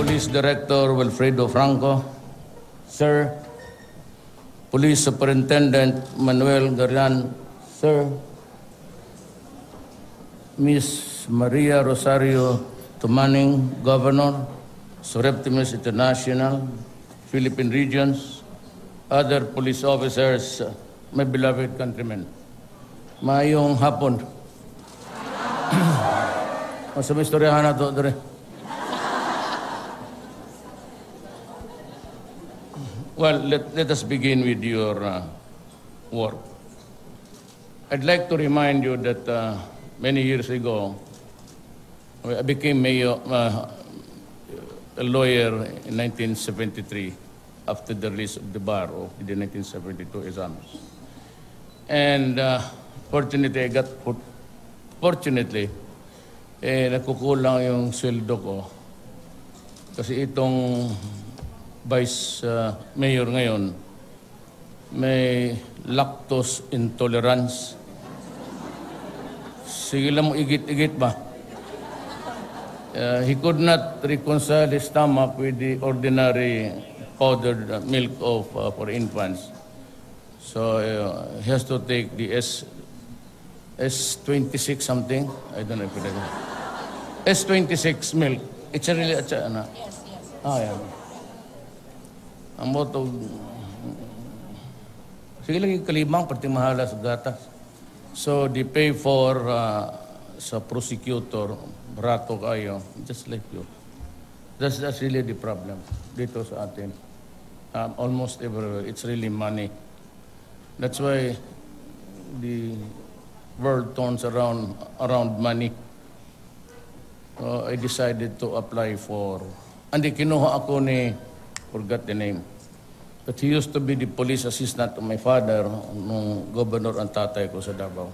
Police Director Wilfredo Franco, Sir, Police Superintendent Manuel Garian, Sir, Miss Maria Rosario Tumaning, Governor, Surreptimus International, Philippine Regions, other police officers, my beloved countrymen. Mayong hapon. Sa may istoryahan na ito, Dre. Well, let us begin with your work. I'd like to remind you that many years ago, I became a lawyer in 1973 after the release of the bar of the 1972 exams. And fortunately, nakukulang yung sweldo ko kasi itong vice mayor ngayon may lactose intolerance. Sige lang mo igit-igit ba? He could not reconcile his stomach with the ordinary powdered milk of for infants. So he has to take the S26 something. I don't know if it is. S26 milk. It's a really yes. Yeah. Ang moto, sige lang yung kalimang, pati mahala sa gatas. So, they pay for sa prosecutor, barato kayo, just like you. That's really the problem dito sa atin. Almost everywhere, it's really money. That's why the world turns around money. I decided to apply for, hindi kinuha ako ni, forgot the name. But he used to be the police assistant to my father nung governor ang tatay ko sa Davao.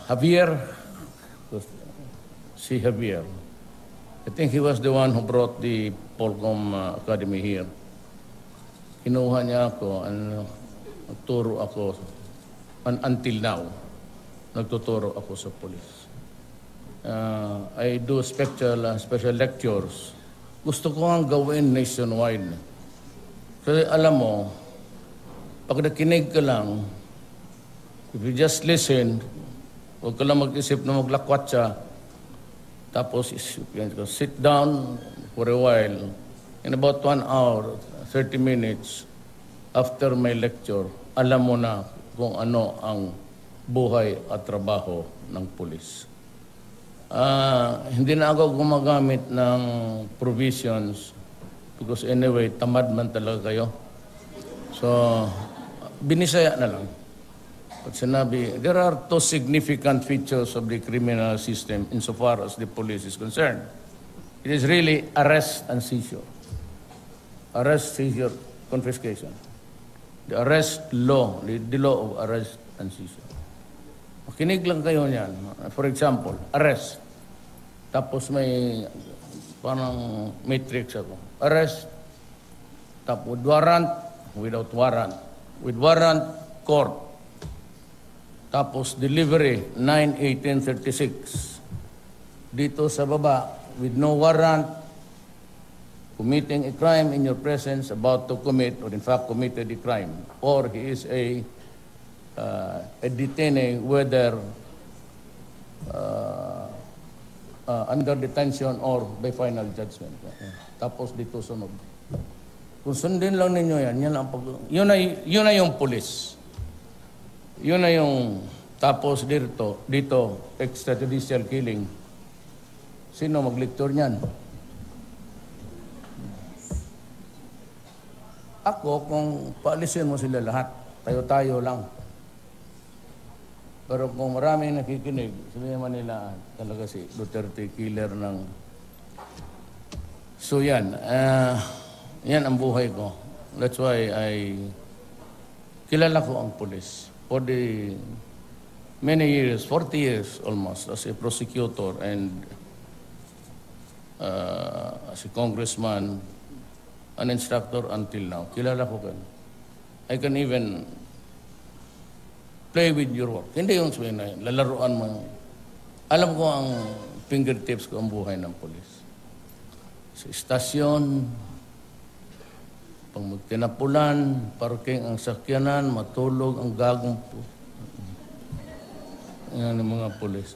Javier, si Javier. I think he was the one who brought the Polcom Academy here. Kinuha niya ako, nagturo ako, until now, nagtuturo ako sa police. I do special lectures. Gusto ko nga gawin nationwide. Kasi alam mo, pag nakinig ka lang, if you just listen, huwag ka lang mag-isip na maglakwatsa, tapos sit down for a while, in about 1 hour, 30 minutes, after my lecture, alam mo na kung ano ang buhay at trabaho ng pulis. Hindi na ako gumagamit ng provisions because anyway, tamad man talaga kayo. So, binisaya na lang. But sinabi, there are two significant features of the criminal system insofar as the police is concerned. It is really arrest and seizure. Arrest, seizure, confiscation. The arrest law, the law of arrest and seizure. Makinig lang kayo niyan. For example, arrest. Tapos may parang matrix ako. Arrest. Tapos warrant, without warrant. With warrant, court. Tapos delivery, 9/18/36. Dito sa baba, with no warrant, committing a crime in your presence, about to commit, or in fact committed a crime. Or he is a detainee, whether under detention or by final judgment. Tapos dito sunod. Kung sundin lang ninyo yan, yun na yung police. Yun na yung tapos dito extrajudicial killing. Sino mag-lecture niyan? Ako, kung paalisin mo sila lahat, tayo-tayo lang. Pero kung maraming nakikinig, sabihin naman nila talaga si Duterte killer ng... So yan, yan ang buhay ko. That's why kilala ko ang pulis. For the many years, 40 years almost, as a prosecutor and as a congressman, an instructor until now. Kilala ko kayo. I can even play with your work. Hindi yung sabihin na yun. Lalaruan mo. Alam ko ang fingertips ko ang buhay ng polis. sa istasyon, pag magtinapulan, parking ang sakyanan, matulog ang gagong po. Yan ang mga pulis.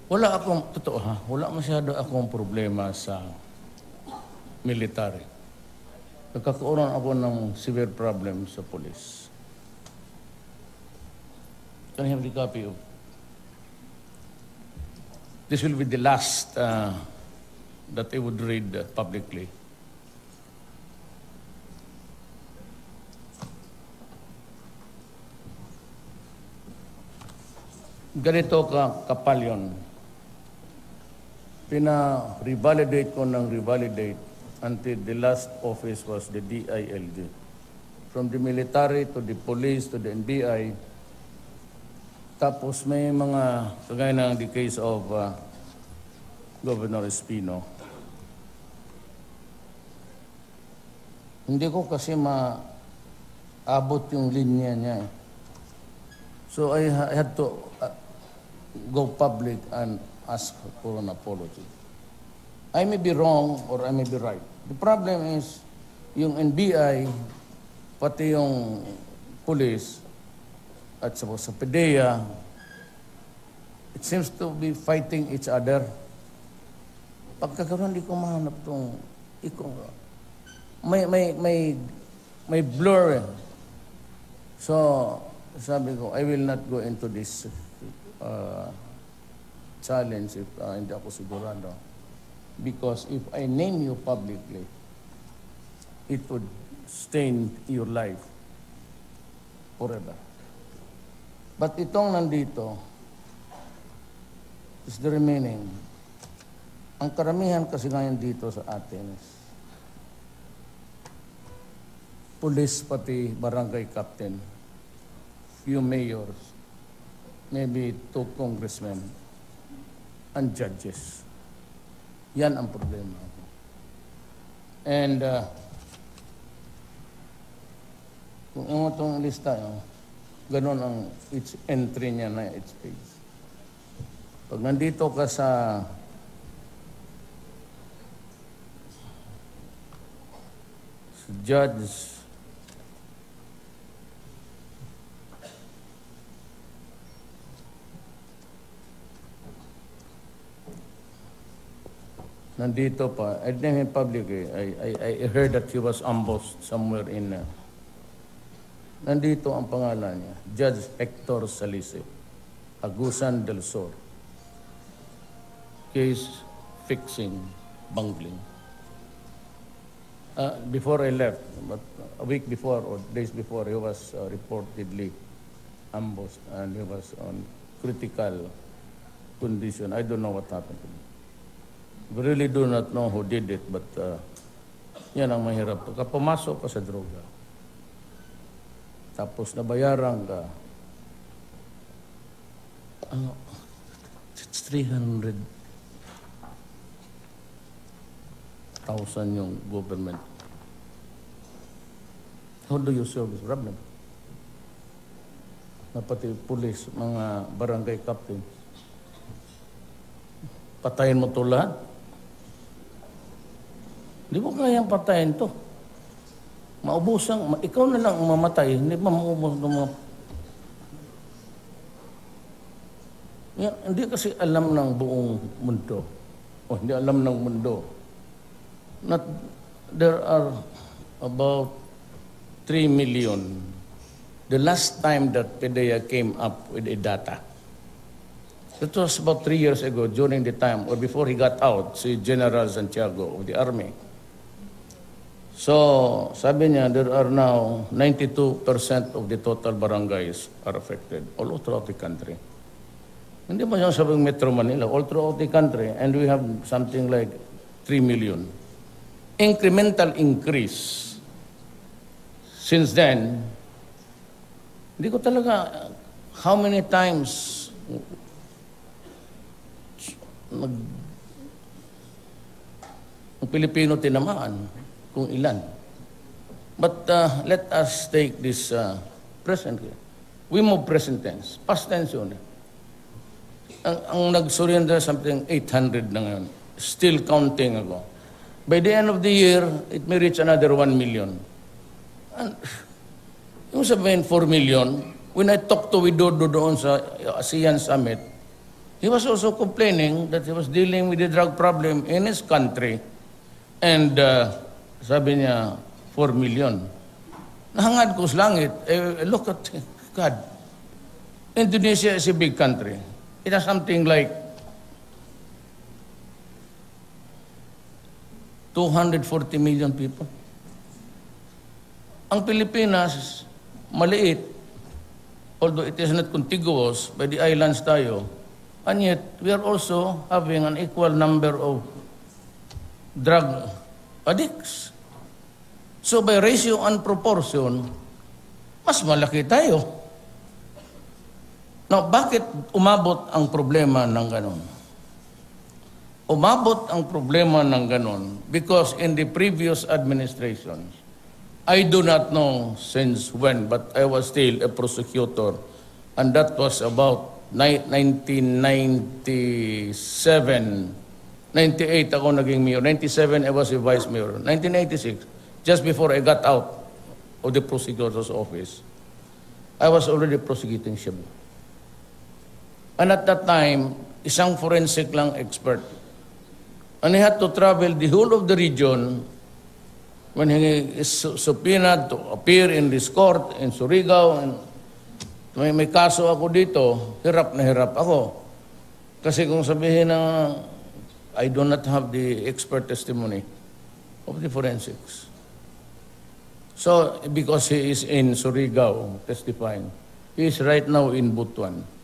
Wala akong, totoo ha, wala masyado akong problema sa military. Nagkakaroon ako ng severe problem sa pulis. Can I have the copy of? This will be the last that I would read publicly. Ganito kapal yun. Pina-revalidate ko ng revalidate until the last office was the DILG. From the military to the police to the NBI. Tapos may mga, kagaya ng the case of Governor Espino. Hindi ko kasi maabot yung linya niya eh. So I had to go public and ask for an apology. I may be wrong or I may be right. The problem is, yung NBI, pati yung police, at sa PDEA, it seems to be fighting each other. Pagkakaroon, di ko mahanap itong, may blur. So, sabi ko, I will not go into this challenge if hindi ako sigurado. Because if I name you publicly, it would stain your life forever. But itong nandito is the remaining. Ang karamihan kasi ngayon dito sa atin is police pati barangay captain, few mayors, maybe 2 congressmen, and judges. Yan ang problema. And kung itong lista yun, ganon ang each entry niya na each page. Pag nandito ka sa judge, nandito pa, I named him publicly. I heard that he was ambushed somewhere in nandito ang pangalan niya, Judge Hector Salice, Agusan del Sur. Case fixing, bungling. Before I left, but a week before or days before, he was reportedly ambushed and he was on critical condition. I don't know what happened to him. We really do not know who did it, but yan ang mahirap. Pagka pumasok ka sa droga, tapos nabayaran ka, it's 300,000 yung government. How do you solve this problem? Na pati police, mga barangay captain, patayin mo to lahat? Hindi mo kayang patayin to. Maubusan, ikaw na lang ang mamatay, hindi pa maubos ng mga... Yan, hindi kasi alam ng buong mundo. O hindi alam ng mundo. There are about 3 million. The last time that PDEA came up with a data, it was about 3 years ago during the time or before he got out, si General Santiago of the Army. So, sabi niya, there are now 92% of the total barangays are affected all throughout the country. Hindi mo siya sabing Metro Manila, all throughout the country, and we have something like 3 million. Incremental increase. Since then, hindi ko talaga, how many times ang Pilipino tinamaan? Kung ilan. But let us take this present. We move present tense. Past tense yun. Ang nag-surrender something 800 na ngayon. Still counting ako. By the end of the year, it may reach another 1 million. And yung sabihin 4 million, when I talked to Widodo doon sa ASEAN Summit, he was also complaining that he was dealing with the drug problem in his country. And sabi niya, 4 million. Nahangad ko sa langit. Look at God. Indonesia is a big country. It has something like 240 million people. Ang Pilipinas, maliit, although it is not contiguous, by the islands tayo, and yet we are also having an equal number of drug addicts. So by ratio and proportion, mas malaki tayo. Now, bakit umabot ang problema ng ganon? Umabot ang problema ng ganon because in the previous administrations, I do not know since when, but I was still a prosecutor, and that was about 1997. 98 ako naging mayor. 97 I was a vice mayor. 1986, just before I got out of the prosecutor's office, I was already prosecuting Cebu. And at that time, isang forensic lang expert. And he had to travel the whole of the region when he is subpoenaed to appear in this court in Surigao. And may kaso ako dito, hirap na hirap ako. Kasi kung sabihin na I do not have the expert testimony of the forensics. So, because he is in Surigao testifying, he is right now in Butuan.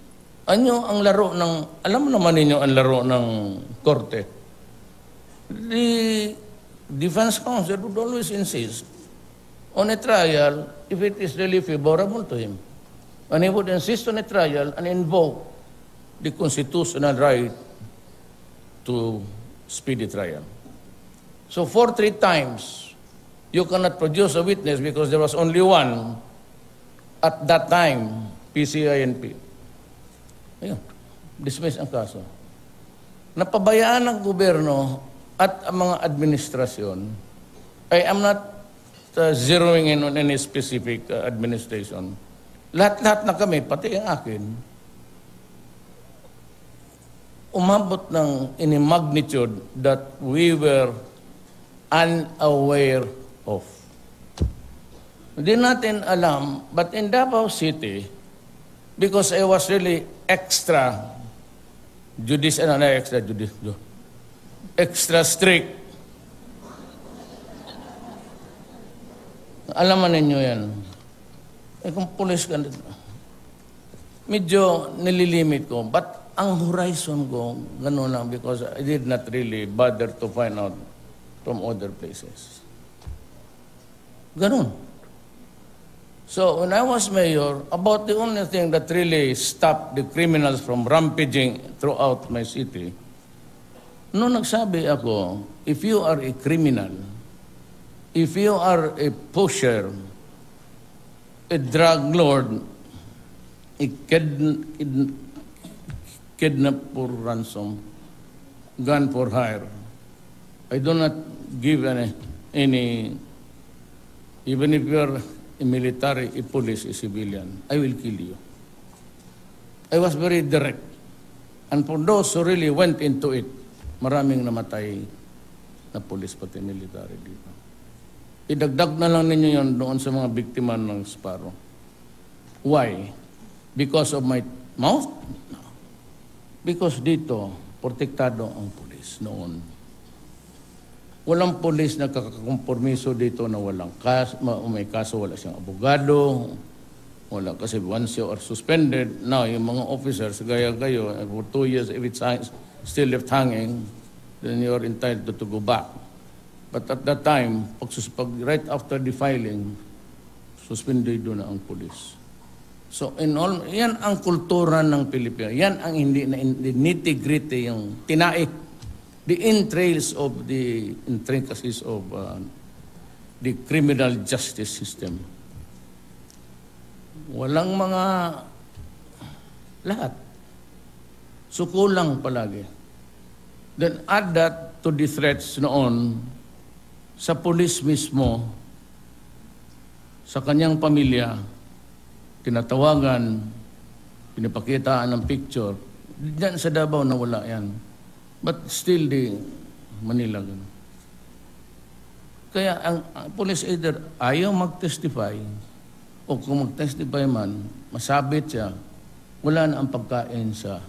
Ano ang laro ng, alam mo naman ninyo ang laro ng korte? The defense counsel would always insist on a trial if it is really favorable to him. And he would insist on a trial and invoke the constitutional right to speedy trial. So 3 times, you cannot produce a witness because there was only one at that time, PCINP. Ayun, dismiss ang kaso. Napabayaan ng gobyerno at ang mga administrasyon, I am not zeroing in on any specific administration. Lahat-lahat na kami, pati ang akin, umabot ng in a magnitude that we were unaware of. Hindi natin alam, but in Davao City, because I was really extra strict. Alaman ninyo yan. Kung pulis ka, medyo nililimit ko. But ang horizon ko, gano'n lang because I did not really bother to find out from other places. Gano'n. So when I was mayor, about the only thing that really stopped the criminals from rampaging throughout my city, noong nagsabi ako, if you are a criminal, if you are a pusher, a drug lord, a kidnap for ransom, gun for hire, I do not give any even if you are a military, a police, a civilian, I will kill you. I was very direct. And for those who really went into it, maraming namatay na police pati military dito. Idagdag na lang ninyo yon doon sa mga biktima ng Sparrow. Why? Because of my mouth? No. Because dito, protektado ang police noon. Walang polis na kakakompormiso dito na walang may kaso, wala siyang abogado, wala kasi once you are suspended, now yung mga officers, gaya kayo, for 2 years, if it's still left hanging, then you are entitled to go back. But at that time, right after the filing, suspended na ang polis. So, yan ang kultura ng Pilipinas. Yan ang hindi nitty-gritty, yung tinaik. The entrails of the intricacies of the criminal justice system. Walang mga lahat. So kulang palagi. Then add that to the threats noon sa pulis mismo, sa kanyang pamilya, tinatawagan, pinapakitaan ng picture. Diyan sa Davao nawala yan. But still di Manila. Kaya ang police either ayaw mag-testify o kung mag-testify man, masabit siya, wala na ang pagkain sa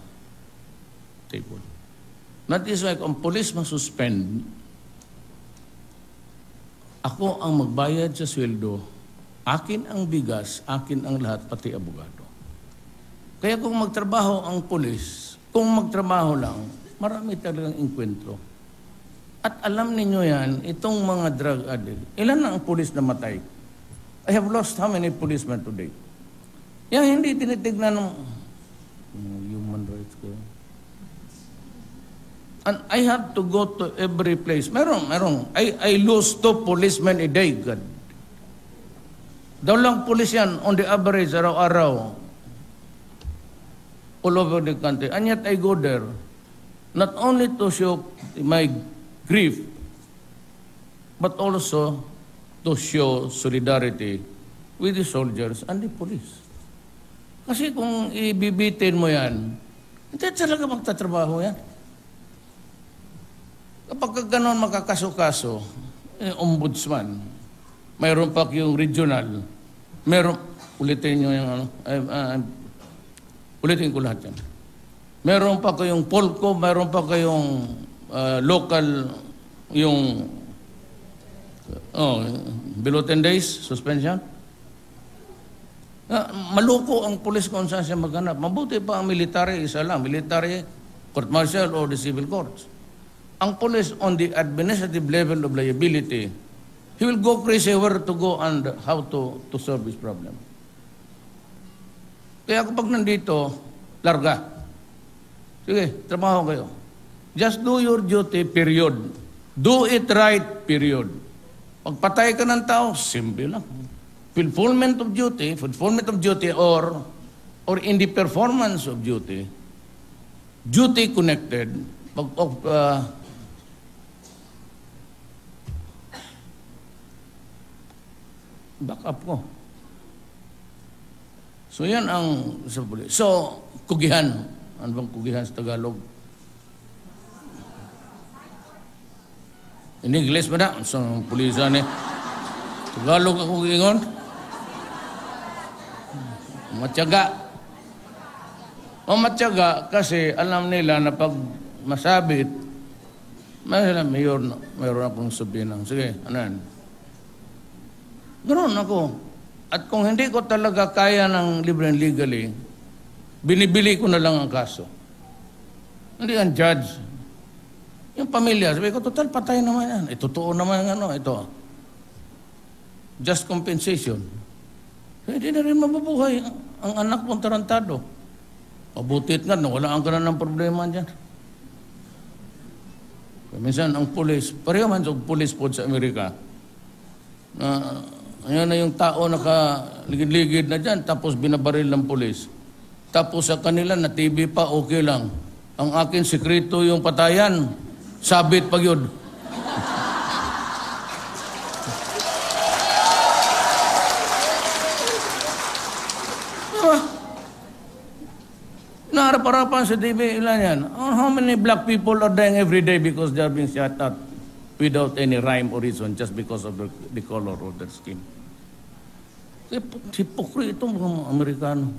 table. That is why kung police masuspend, ako ang magbayad sa sweldo, akin ang bigas, akin ang lahat, pati abogado. Kaya kung magtrabaho ang pulis, kung magtrabaho lang, marami talagang inkwentro. At alam ninyo yan, itong mga drug addict, ilan na ang pulis na matay? I have lost how many policemen today? Yan hindi tinitignan ng human rights ko. And I have to go to every place. Merong. I lose 2 policemen a day, God. Daw pulis yan, on the average, araw-araw, all over the country. And yet I go there, not only to show my grief, but also to show solidarity with the soldiers and the police. Kasi kung ibibitin mo yan, hindi talaga magtatrabaho yan. Kapag gano'n makakaso-kaso, ombudsman, mayroon pa yung regional, mayroon, ulitin nyo yung ulitin ko lahat yan. Mayroon pa kayong Polco, mayroon pa kayong local, yung below 10 days suspension. Maluko ang police kung saan siya maghanap. Mabuti pa ang military, isa lang, military, court-martial, or the civil courts. Ang police on the administrative level of liability, he will go crazy where to go and how to solve this problem. Kaya kapag nandito, larga. Sige, trabaho kayo. Just do your duty, period. Do it right, period. Pagpatay ka ng tao, simple lang. Fulfillment of duty or in the performance of duty, duty connected, back up ko. So yan ang sa pulis. So, kugihan. Ano bang kugihan sa Tagalog? In English ba na? So, pulisan eh. Tagalog ako ingon. Matyaga. Matyaga kasi alam nila na pag masabit, mayroon akong sabihin ng, sige, ano yan? Ganoon ako. At kung hindi ko talaga kaya ng libre and legally, binibili ko na lang ang kaso. Hindi ang judge. Yung pamilya, sabi ko, total patay naman yan. Totoo naman ito. Just compensation. Hindi na rin mabubuhay ang anak mong tarantado. Mabutit nga, nawalaan ka na ng problema dyan. Minsan, ang pulis, pareho man sa pulis po sa Amerika, ayan na yung tao nakaligid-ligid na dyan, tapos binabaril ng pulis. Tapos sa kanila, na TV pa, okay lang. Ang akin sekreto yung patayan, sabit pag yun. Naharap-harapan sa TV, ilan yan? How many black people are dying every day because they are being shot at without any rhyme or reason just because of the color of their skin? Hipokrit itong mga Amerikano.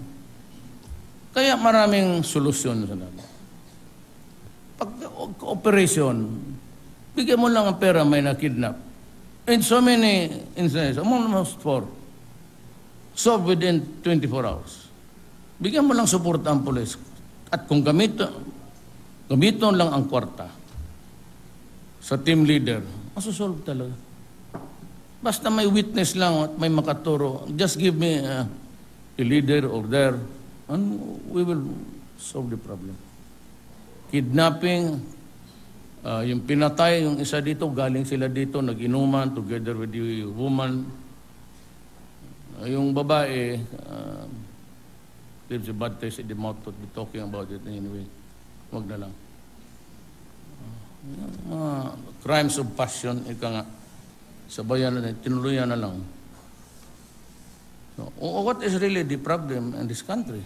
Kaya maraming solusyon sa namin. Pag operation, bigyan mo lang ang pera, may nakidnap. In so many instances, almost 4, solved within 24 hours. Bigyan mo lang support ang pulis. At kung gamiton lang ang kwarta sa team leader, masusolve talaga. Basta may witness lang at may makaturo, just give me a leader or there, and we will solve the problem. Kidnapping, yung pinatay, yung isa dito, galing sila dito, nag-inuman together with the woman. Yung babae, leaves a bad taste in the mouth to be talking about it anyway. Wag na lang. Crimes of passion, ika nga. sabayan na, tinuluyan na lang. So, what is really the problem in this country?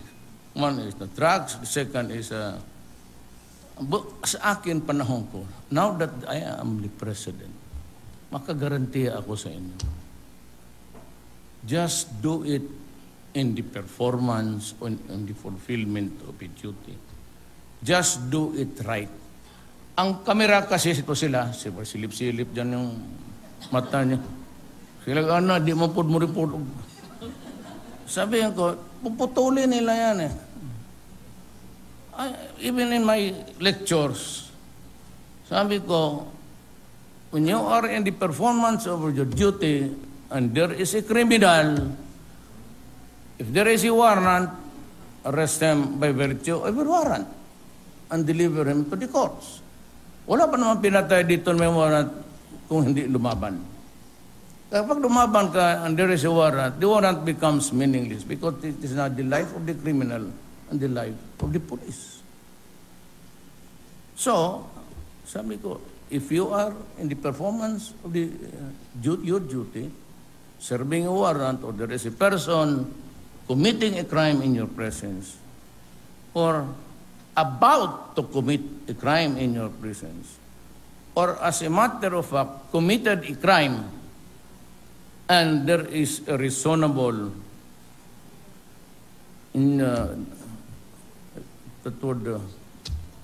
One is the drugs, the second is, sa akin panahon ko, now that I am the president, makagarantiya ako sa inyo. Just do it in the performance, in the fulfillment of a duty. Just do it right. Ang kamera kasi ito sila, silip-silip dyan yung mata niya. Sila di mo report. Sabi ko, puputulin nila yan eh. Even in my lectures, sabi ko, when you are in the performance of your duty and there is a criminal, if there is a warrant, arrest him by virtue of a warrant and deliver him to the courts. Wala pa naman pinatay dito may warrant kung hindi lumaban. Kapag lumaban ka and there is a warrant, the warrant becomes meaningless because it is not the life of the criminal and the life of the police. So, sabi ko, if you are in the performance of your duty, serving a warrant, or there is a person committing a crime in your presence, or about to commit a crime in your presence, or as a matter of fact, committed a crime, and there is a reasonable that would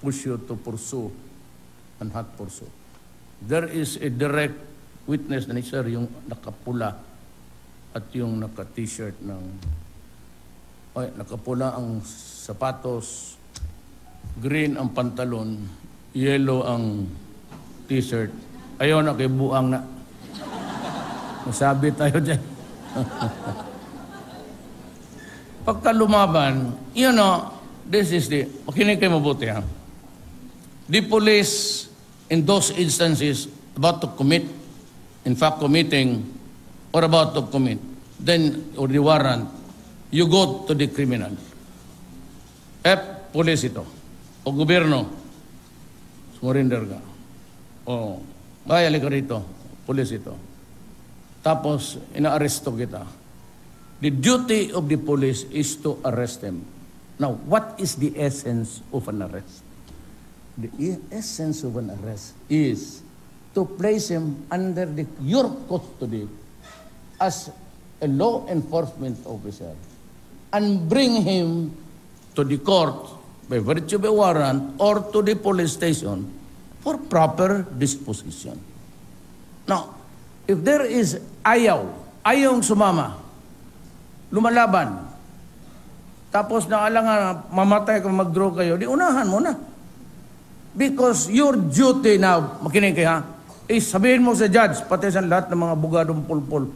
push you to pursue and not pursue. There is a direct witness na sir, yung nakapula at yung naka-t-shirt ng nakapula ang sapatos, green ang pantalon, yellow ang t-shirt. Ayaw na kay buang na. Masabi tayo dyan. Pagka lumaban, this is makinig kayo mabuti ha. The police in those instances about to commit, in fact committing, or about to commit, then, or the warrant, you go to the criminal. Police ito. O gobyerno, sumurinder ka. O, bayali ka rito, police ito. Tapos, ina-arresto kita. The duty of the police is to arrest them. Now, what is the essence of an arrest? The essence of an arrest is to place him under your custody as a law enforcement officer and bring him to the court by virtue of a warrant or to the police station for proper disposition. Now, if there is ayong sumama, lumalaban, tapos naalangan mamatay ka, mag-draw kayo, di unahan mo na. Because your duty now, makinig kayo ha, is sabihin mo sa judge, pati sa lahat ng mga bugadong pulpul.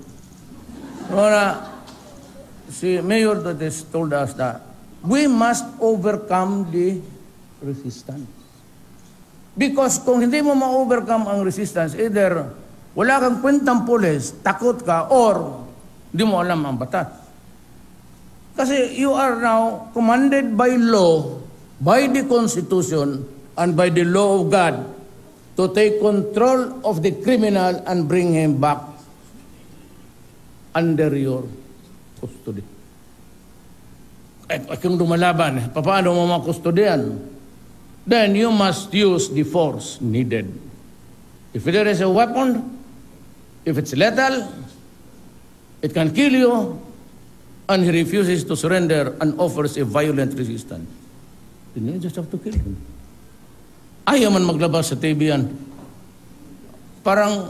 Si Mayor Duterte told us that we must overcome the resistance. Because kung hindi mo ma-overcome ang resistance, either wala kang kwentang pulis, takot ka, or hindi mo alam ang batas. Kasi you are now commanded by law, by the Constitution, and by the law of God to take control of the criminal and bring him back under your custody. Kung lumalaban, paano mo makustodian? Then you must use the force needed. If there is a weapon, if it's lethal, it can kill you, and he refuses to surrender and offers a violent resistance, then you just have to kill him. Ayaw man maglabas sa TV yan. Parang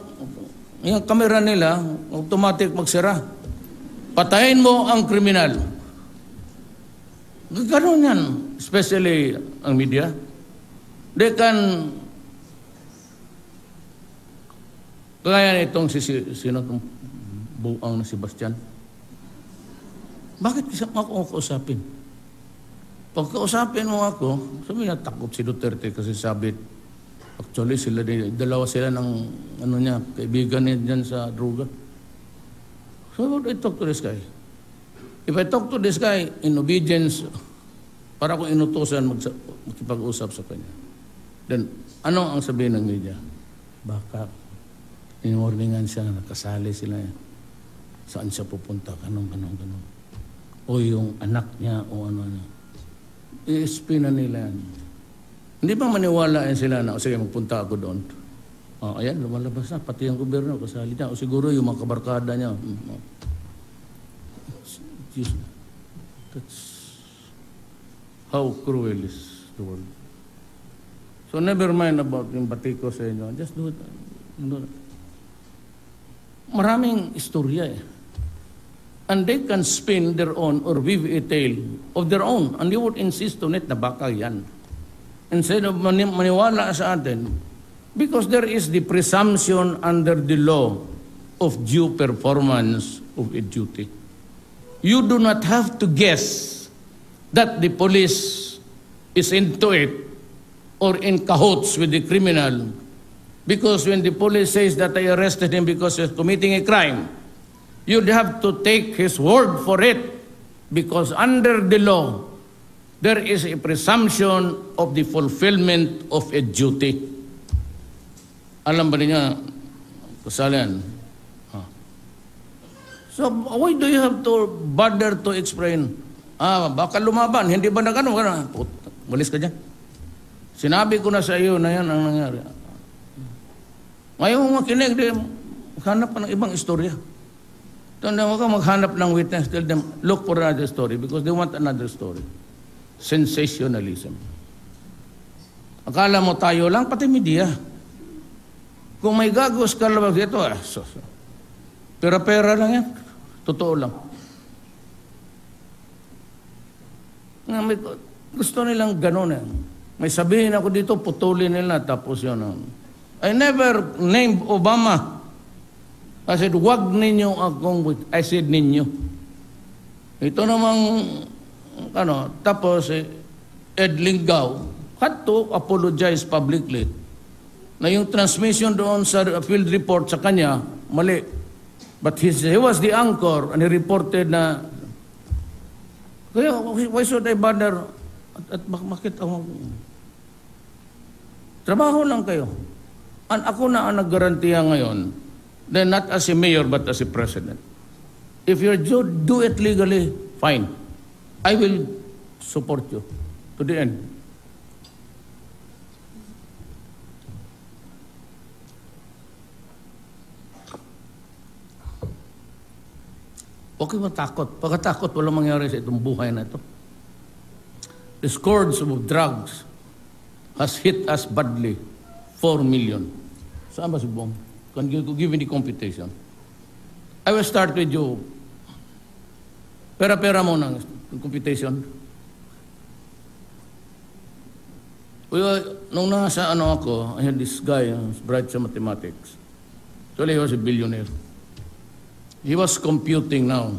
yung kamera nila, automatic magsira. Patayin mo ang kriminal. Gano'n yan, especially ang media. They can, kaya itong sino itong buang na si Bastian. Bakit kasi ako kausapin? Pag kausapin mo ako, sabi na takot si Duterte kasi sabit. Actually, dalawa sila ng kaibigan niya dyan sa droga. So, what do I talk to this guy? If I talk to this guy in obedience, para kung inutusan makipag-usap sa kanya, then ano ang sabihin ng media? Baka in-warningan siya, nakasali sila. Saan siya pupunta, ganun. O yung anak niya, o ano niya. I-SP na nila yan. Hindi ba maniwala sila na, sige, magpunta ako doon. Ayan, lumalabas na, pati ang gobyerno, kasali niya. O siguro yung mga kabarkada niya. That's how cruel is the world. So never mind about yung batiko sa inyo. Just do it. Maraming istorya And they can spin their own or weave a tale of their own. And they would insist on it na baka yan. Instead of maniwala sa atin, because there is the presumption under the law of due performance of a duty. You do not have to guess that the police is into it or in cahoots with the criminal, because when the police says that I arrested him because he was committing a crime, you'd have to take his word for it, because under the law, there is a presumption of the fulfillment of a duty. Alam ba niya, kasalanan? So, why do you have to bother to explain? Baka lumaban, hindi ba na gano'n? Malis ka dyan. Sinabi ko na sa iyo na yan ang nangyari. Ngayon makinig, hanap pa ng ibang istorya. Tanda mo ka maghanap ng witness, tell them, look for another story because they want another story. Sensationalism. Akala mo tayo lang, pati media. Kung may gagos ka labag dito, pera-pera lang yan. Totoo lang. Gusto nilang gano'n May sabihin ako dito, putulin nila, tapos yun. I never named Obama. I said, wag ninyo akong, I said ninyo. Ito namang, tapos Ed Lingao had to apologize publicly na yung transmission doon sa field report sa kanya, mali. But he was the anchor and he reported na, kaya why should I bother? At bakit ako? Trabaho lang kayo. Ako na ang naggarantiya ngayon, then not as a mayor but as a president. If you do it legally, fine. I will support you to the end. Okay matakot. Pagkatakot, walang mangyari sa itong buhay na ito. The scourge of drugs has hit us badly. 4 million. Saan ba si Bong? Can you give me the computation? I will start with you. Pera-pera mo ng computation. Nung nasa ako, I had this guy, bright sa mathematics. Actually, he was a billionaire. He was computing now.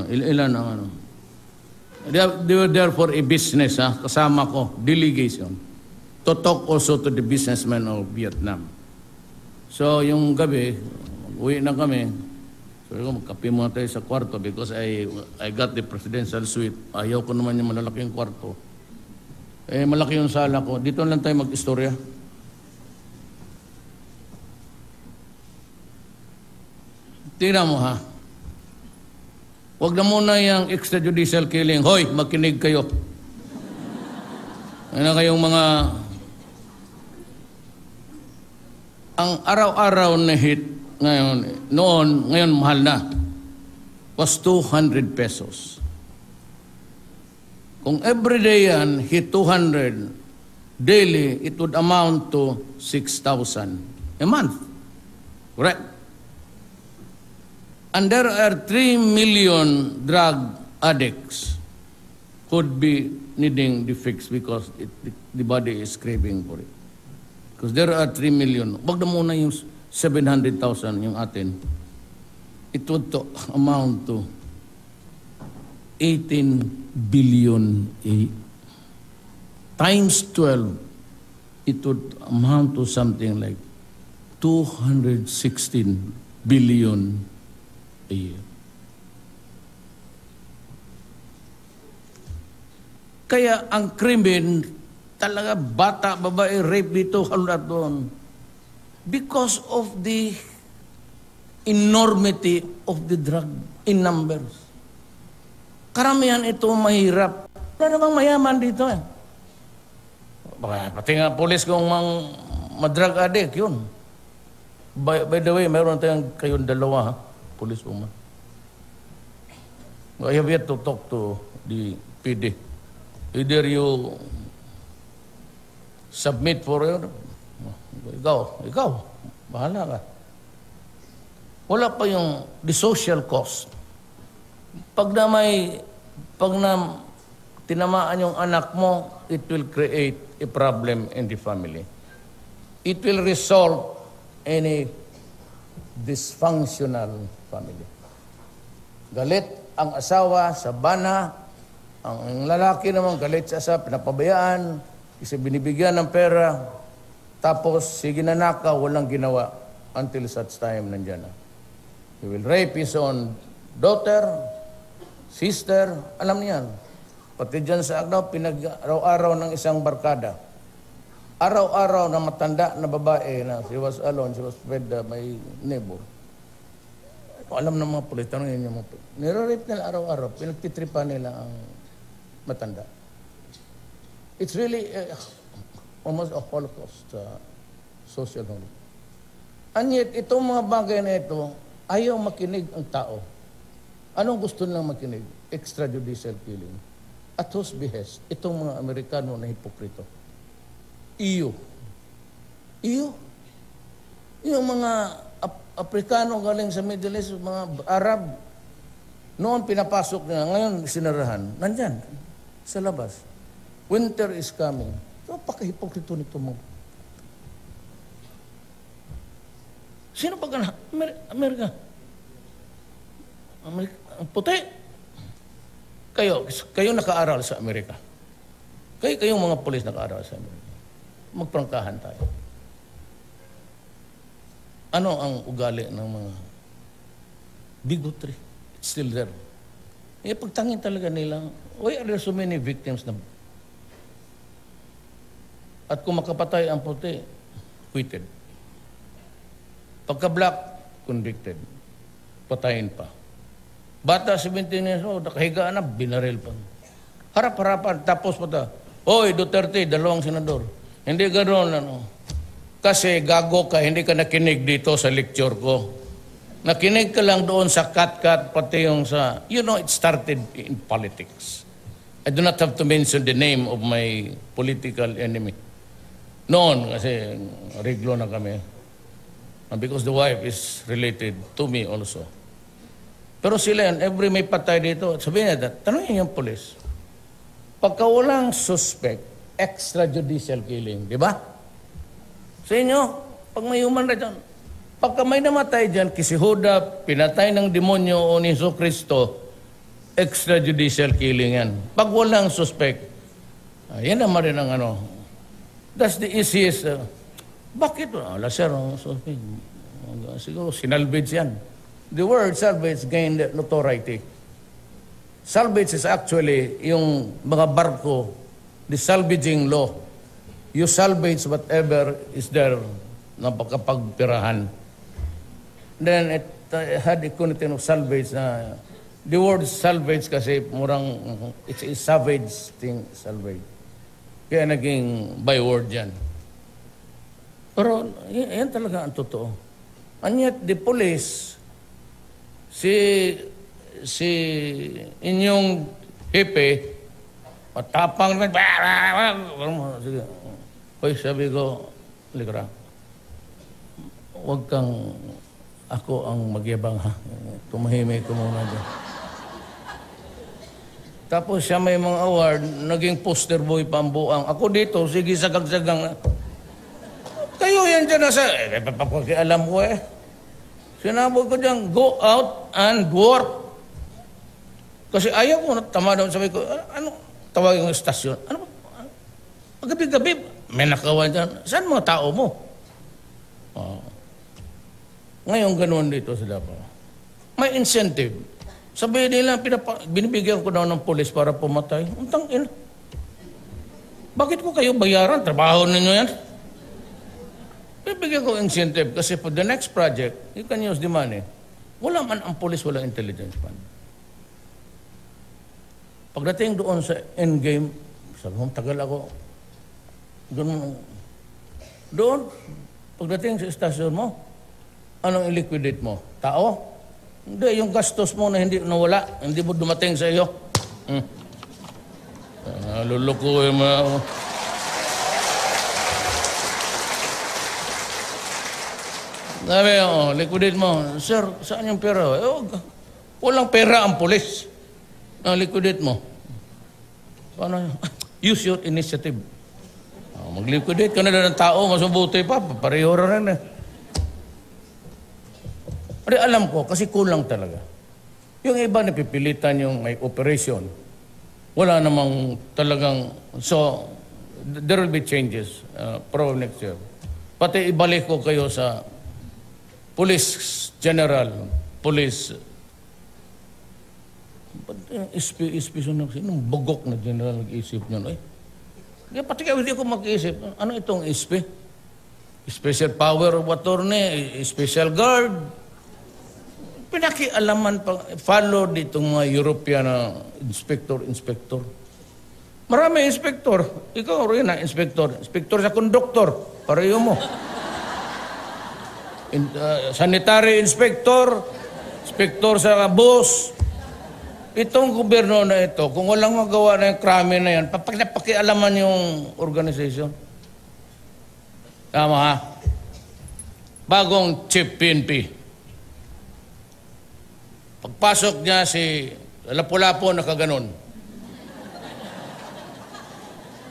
Ilan ang They were there for a business, kasama ko, delegation, to talk also to the businessmen of Vietnam. So, yung gabi, uwi na kami. So, magkape muna tayo sa kwarto because I got the presidential suite. Ayaw ko naman yung malalaking kwarto. Malaki yung sala ko. Dito lang tayo mag-istorya. Tingnan mo Huwag na muna yung extrajudicial killing. Hoy, makinig kayo. Ano kayong mga... Ang araw-araw na hit ngayon mahal na, was 200 pesos. Kung everyday yan, hit 200, daily, it would amount to 6,000 a month. Correct? And there are 3 million drug addicts could be needing the fix because the body is craving for it. Because there are 3 million. Wag na muna yung 700,000 yung atin. It would amount to 18 billion times 12. It would amount to something like 216 billion a year. Kaya ang krimen talaga bata, babae, rape dito, halulat doon. Because of the enormity of the drug in numbers. Karamihan ito mahirap. Wala namang mayaman dito eh. Pati nga polis kung madrag addict, yun. By the way, mayroon tayong kayong dalawa, ha? Police woman. I have yet to talk to the PD. Either you submit for your... Ikaw, bahala ka. Wala pa yung the social cost. Pag na tinamaan yung anak mo, it will create a problem in the family. It will result in a dysfunctional family. Galit ang asawa sa bana, ang lalaki naman galit sa asawa, pinapabayaan, kasi binibigyan ng pera, tapos sige na nakaw, walang ginawa until such time nandyan na. He will rape his own daughter, sister, alam niyan. Pati dyan sa Agnaw, pinag-araw-araw ng isang barkada. Araw-araw na matanda na babae na she was alone, she was fed by neighbor. Alam ng mga pulis, tanongin niyo mga pulis. Nire-rape nila araw-araw, pinagtitripan nila ang matanda. It's really almost a Holocaust, social Holocaust. And yet, itong mga bagay na ito, ayaw makinig ang tao. Anong gusto nilang makinig? Extrajudicial killing. At whose behest? Itong mga Amerikano na hipokrito. Iyo. Yung mga Afrikano galing sa Middle East, mga Arab, noon pinapasok nila, ngayon sinarahan. Nandyan, sa labas. Winter is coming. So, pakahipokrito nito mo. Sino pa ka Amerika? Ang puti. Kayo naka-aral sa Amerika. Kayong mga pulis naka-aral sa Amerika. Magprangkahan tayo. Ano ang ugali ng mga bigotry? It's still there. Pagtangin talaga nila, why are there so many victims na? At kung makapatay ang puti, acquitted. Pagka-black, convicted. Patayin pa. Bata, 17 years old, nakahiga na, binaril pa. Harap-harapan, tapos pata, Oy, Duterte, 2 senador. Hindi ganoon, Kasi gago ka, hindi ka nakinig dito sa lecture ko. Nakinig ka lang doon sa cut-cut, pati yung sa... You know, it started in politics. I do not have to mention the name of my political enemy. Noon, kasi reglo na kami. Because the wife is related to me also. Pero sila yan, every may patay dito, sabihin niya, tanongin yung polis. Pagka walang suspect, extrajudicial killing, di ba? Sa inyo, pag may human rights, pagka may namatay dyan, kisi Huda, pinatay ng demonyo o ni Jesu Cristo, extrajudicial killing yan. Pag walang suspect, yan naman rin ang ano. That's the easiest. Bakit? Wala sir, suspect. Siguro sinalvage yan. The word salvage gained notoriety. Salvage is actually yung mga barko, the salvaging law. You salvage whatever is there na pagkapagpirahan. Then it had a connotation of salvage na the word salvage kasi murang it's a savage thing, salvage. Kaya naging byword yan. Pero yan talaga ang totoo. And yet the police, si inyong hepe, matapang naman, sige. Hoy, sabi ko, Likra, huwag kang, ako ang magyabang ha. Tumahimik ko muna dyan. Tapos siya may mga award, naging poster boy pa ang buang. Ako dito, sige sagag-sagang. Kayo yan dyan nasa, papakialam ko eh. Sinabi ko dyan, go out and work. Kasi ayaw ko, tama daw, sabi ko, ano, tawagin yung estasyon. Ano ba? Gabi-gabi, may nakawan dyan. Saan mga tao mo? Ngayon, ganoon dito sa Davao. May incentive. Sabihin nila, binibigyan ko daw ng pulis para pumatay. Untang ina. Bakit ko kayo bayaran? Trabaho ninyo yan? Bibigyan ko incentive kasi for the next project, you can use the money. Wala man ang pulis, wala intelligence fund. Pagdating doon sa endgame, sabi mo, tagal ako. Doon, pagdating sa istasyon mo, anong i-liquidate mo? Tao? Hindi, yung gastos mo na hindi nawala, hindi mo dumating sa iyo. Lulukuhin mo ako. Sabi, liquidate mo. Sir, saan yung pera? Walang pera ang pulis. Liquidate mo. Paano? Use your initiative. Mag-liquidate ka na ng tao, masubuti pa. Pareho rin eh. Pero alam ko, kasi kulang talaga. Yung iba napipilitan yung may operation. Wala namang talagang... So, there will be changes probably next year. Pati ibalik ko kayo sa Police General, Police... SP sinong bugok na general nag-isip nyo? Pati kayo hindi ako mag-isip. Ano itong SP? Special Power of Attorney, Special Guard. Pinakialaman pa, follow ditong mga European na inspector. Marami inspector. Ikaw rin na inspector. Inspector sa konduktor. Pareho mo. Sanitary inspector. Inspector sa bus. Itong gobyerno na ito, kung walang magawa na yung krami na yan, pakialaman yung organization. Tama ha? Bagong chief PNP. Pagpasok niya si Lapu-Lapu nakaganon.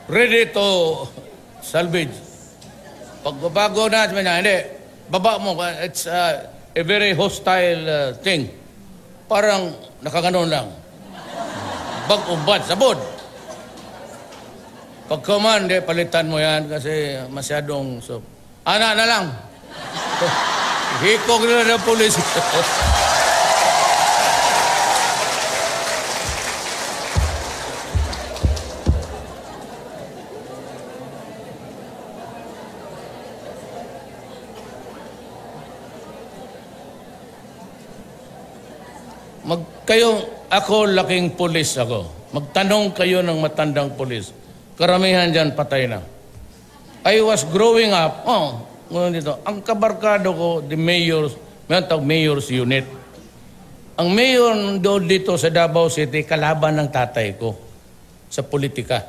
Ready to salvage. Pagbabago na, sabi niya, hindi, baba mo, it's a very hostile thing. Parang nakaganon lang. Bag-ubad, sabod. Pagkaman, palitan mo yan kasi masyadong... Ana na lang. Hikog na ng pulis. Ako, laking pulis ako. Magtanong kayo ng matandang pulis. Karamihan dyan patay na. I was growing up, dito, ang kabarkado ko, the mayor's unit. Ang mayor doon dito sa Davao City, kalaban ng tatay ko sa politika.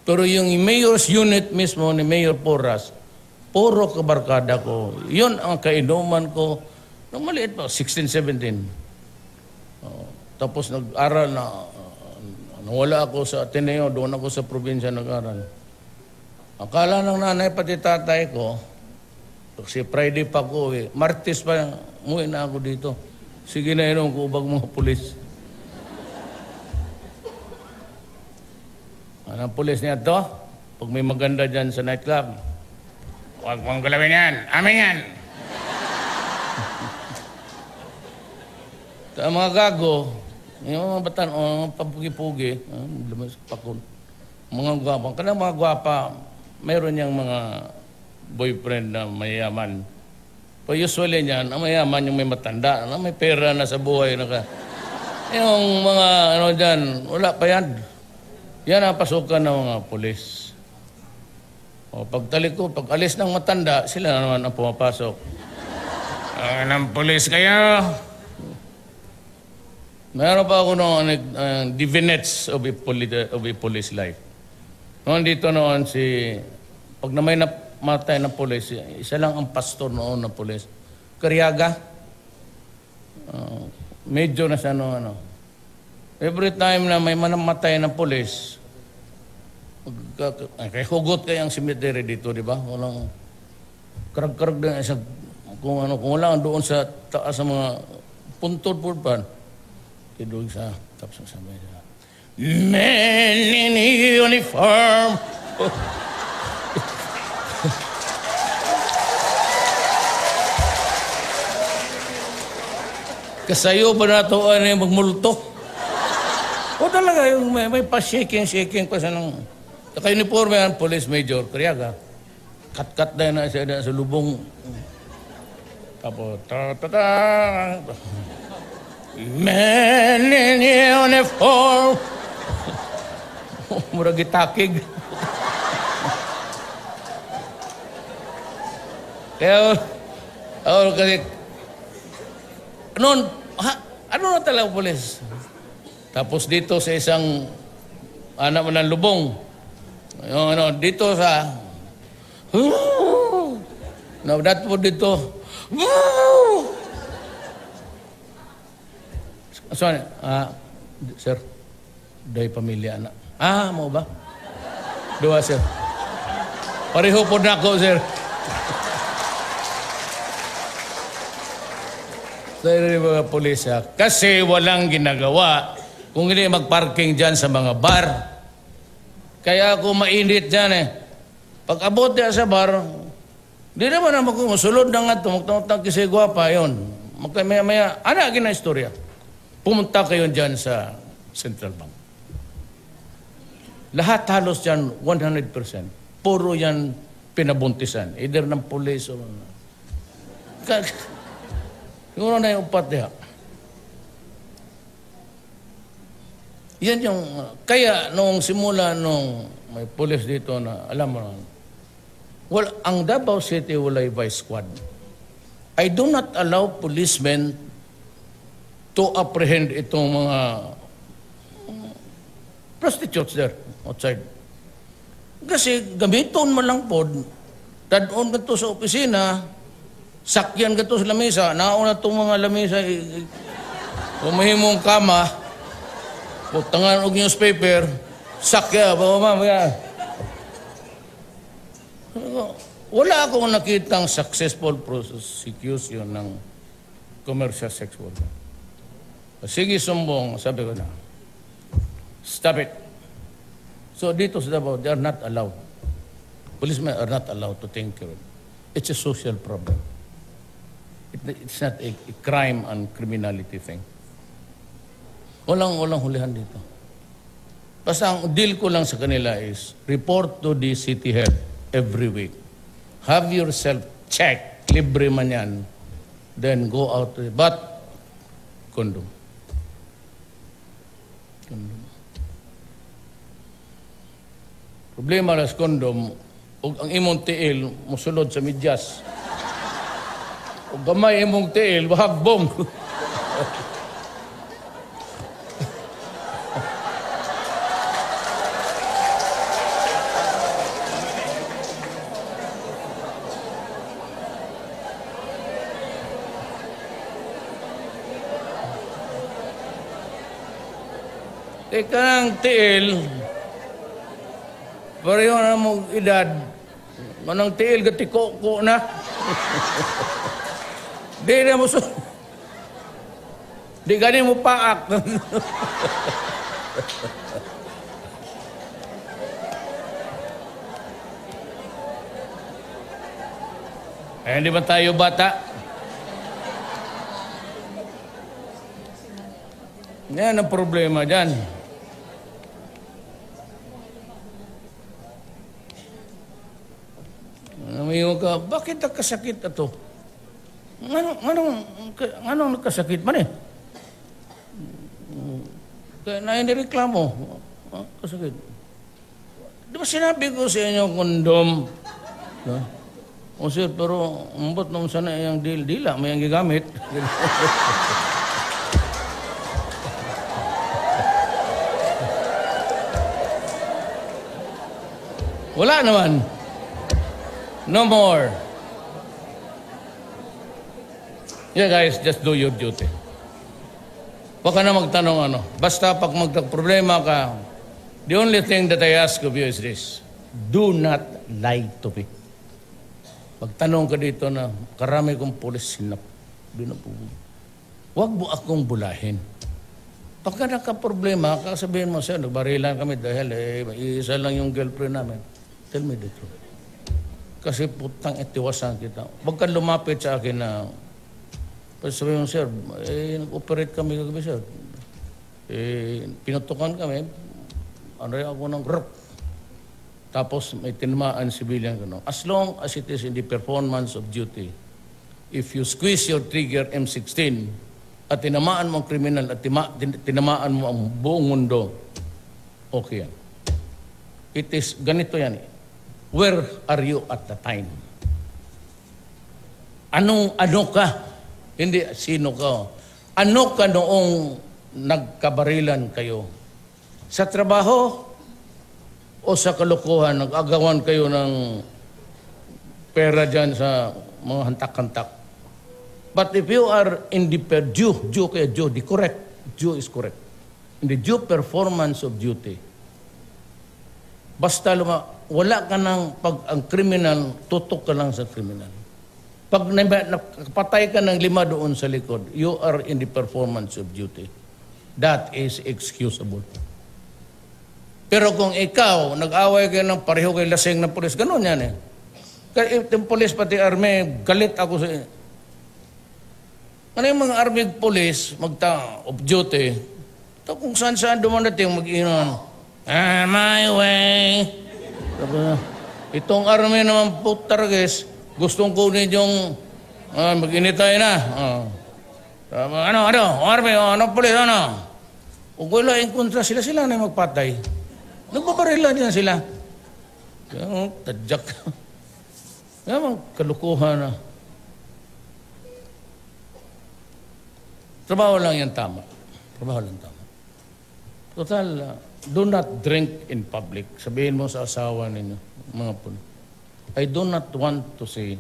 Pero yung mayor's unit mismo ni Mayor Porras, puro kabarkada ko. Yun ang kainuman ko. Nung maliit pa, 16, 17. Tapos nag-aral na, nawala ako sa Ateneo, doon ako sa probinsya nag-aral. Akala ng nanay pati tatay ko, kasi Friday pa ko Martes pa, umuwi na ako dito. Sige na inom ko, ubag mga pulis. Anong pulis niya to? Pag may maganda dyan sa nightclub, huwag mong galawin yan, amin yan. Ang mga gago, yung mga batan, mga papugi-pugi, mga gwapa. Kanang mga gwapa, mayroon niyang mga boyfriend na mayaman. Pero usually niyan, ang mayaman yung may matanda, may pera na sa buhay. Yung mga dyan, wala pa yan. Yan ang pasukan ng mga pulis. Pagtalik ko, pag alis ng matanda, sila naman ang pumapasok. Ng pulis kayo. Meron pa ako noon, divinets of a police life. Noon dito noon pag na may namatay na pulis, isa lang ang pastor noon na pulis. Karyaga. Medyo na siya noon. Every time na may manamatay na pulis, kay hugot kayang cemetery dito, di ba? Walang karag-karag na isa, kung wala doon sa taas sa mga puntod-purpan. Tidog sa tapos sa mesa. Men in uniform. Kasayo ba na ito magmulto? O talaga, yung may pa-shaking pa siya ng... Naka-uniforme yan, police major, Karyaga. Kat-kat na siya sa lubong. Tapos, ta-ta-ta. Men in uniform. Mura gitakig. Kaya, kasi, ano na talaga pulis? Tapos dito sa isang anak mo ng lubong, yung dito sa, nadat po dito, sir, day pamilya anak. Mo ba? Dua, sir. Pareho po na ako, sir. Dari mga pulis, kasi walang ginagawa kung hindi magparking dyan sa mga bar. Kaya ako mainit dyan Pag abot niya sa bar, di naman naman kung sulod na nga ito, magtangtang kasi gwapa yun. Maya, gina istorya. Pumunta kayo dyan sa Central Bank. Lahat halos dyan, 100%. Puro yan pinabuntisan. Either ng pulis o... Siguro na yung upat niya. Yan yung... Kaya nung simula nung may pulis dito na, alam mo na, ang Davao City walay vice squad. I do not allow policemen to apprehend itong mga prostitutes there outside. Kasi gamiton mo lang po, tadon ka to sa opisina, sakyan ka to sa lamesa, nauna itong mga lamesa, umahimong kama, putangan og newspaper, sakya, mamaya. Wala akong nakitang successful prosecution ng commercial sex worker. Sige, sumbong, sabi ko na, stop it. So dito sa Davao, they are not allowed. Policemen are not allowed to take care of it. It's a social problem. It's not a crime and criminality thing. Walang hulihan dito. Basta ang deal ko lang sa kanila is report to the city head every week. Have yourself check, libre man yan, then go out. But, condom. Problema lang sa condom, ang imong tiil, musulod sa midyas. O gamay imong tiil, wahagbong. Teka ng tiil, pareho na mong edad, manang tiil, gatiko-ko na. Di na mo di gani mo paak. Hindi ba tayo bata? Yan ang problema dyan. Namiyo ka, bakit nagkasakit ito? Anong nagkasakit man Kaya nainireklamo. Kasakit. Di ba sinabi ko sa inyo kondom? O sir, pero umbot nung sana yung dila, may ang gigamit. Wala naman. No more. Yeah guys, just do your duty. Huwag ka na magtanong Basta pag magta-problema ka, the only thing that I ask of you is this. Do not lie to me. Pagtanong ka dito na karami kong pulis sinap. Huwag mo akong bulahin. Pagka nagka-problema, sabihin mo, sir, nagbarilan kami dahil isa lang yung girlfriend namin. Tell me the truth. Kasi putang itiwasan kita. Huwag kang lumapit sa akin na sabihin mo, sir, nag-operate kami kagabi, sir. Pinutukan kami, ako ng rrrr. Tapos may tinamaan civilian. As long as it is in the performance of duty, if you squeeze your trigger M16 at tinamaan mo ang kriminal at tinamaan mo ang buong mundo, okay yan. It is, ganito yan. Where are you at the time? Ano ka? Hindi, sino ka? Ano ka noong nagkabarilan kayo? Sa trabaho o sa kalukuhan, nag-agawan kayo ng pera dyan sa mga hantak-hantak. But if you are in the due, correct. Due is correct. In the due performance of duty. Basta wala ka ng ang criminal, tutok ka lang sa criminal. Pag napatay ka ng 5 doon sa likod, you are in the performance of duty. That is excusable. Pero kung ikaw, nag-away kayo ng pareho kay lasing na pulis, ganun yan eh. Kaya yung pulis pati army, galit ako sa... Ano yung mga army pulis, of duty, ito kung saan-saan dumanating, mag-inon, my way. Itong army naman po targes, gustong kunin yung mag-initay na. Army, pulis, Kung wala yung kontra sila na magpatay. Nagbabarila din sila. Tadyak. Yan, kalukuhan na. Trabaho lang yan tama. Trabaho lang tama. Total, do not drink in public. Sabihin mo sa asawa ninyo, mga puno. I do not want to see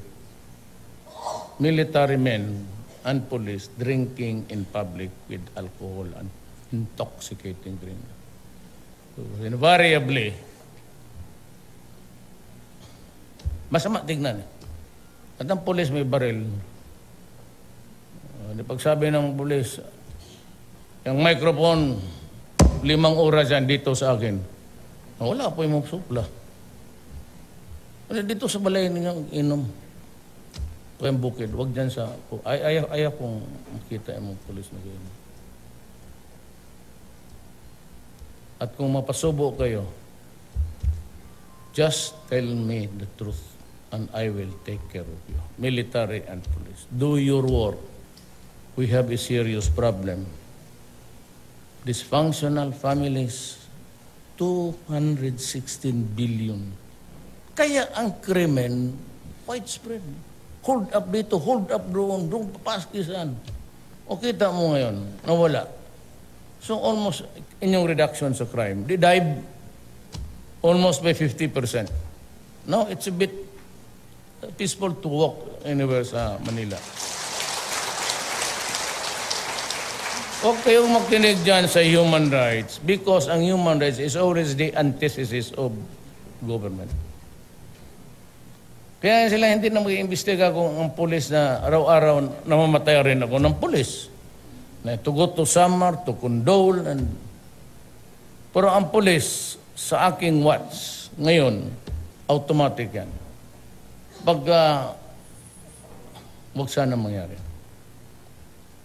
military men and police drinking in public with alcohol and intoxicating drink. So, invariably, masama tignan. At ang pulis may baril. Pagsabi ng pulis, yung microphone, 5 oras yan dito sa akin. Wala po yung supla. Dito sa balay ninyong inom. Ito yung bukid. Huwag dyan sa... Ayaw kong makita yung pulis na gano'n. At kung mapasubo kayo, just tell me the truth and I will take care of you. Military and police. Do your work. We have a serious problem. Dysfunctional families, 216 billion. Kaya ang krimen, widespread. Hold up dito, hold up doon papaskisan. O kita mo ngayon, nawala. So almost, inyong reduction sa crime, they dive almost by 50%. Now, it's a bit peaceful to walk anywhere sa Manila. Huwag kayong magtinig dyan sa human rights because ang human rights is always the antithesis of government. Kaya sila hindi na mag-iimbestiga kung ang pulis na araw-araw namamatay rin ako ng pulis. Na to go to summer, to condole. Pero ang pulis sa aking watch ngayon, automatic yan. Huwag sana mangyari.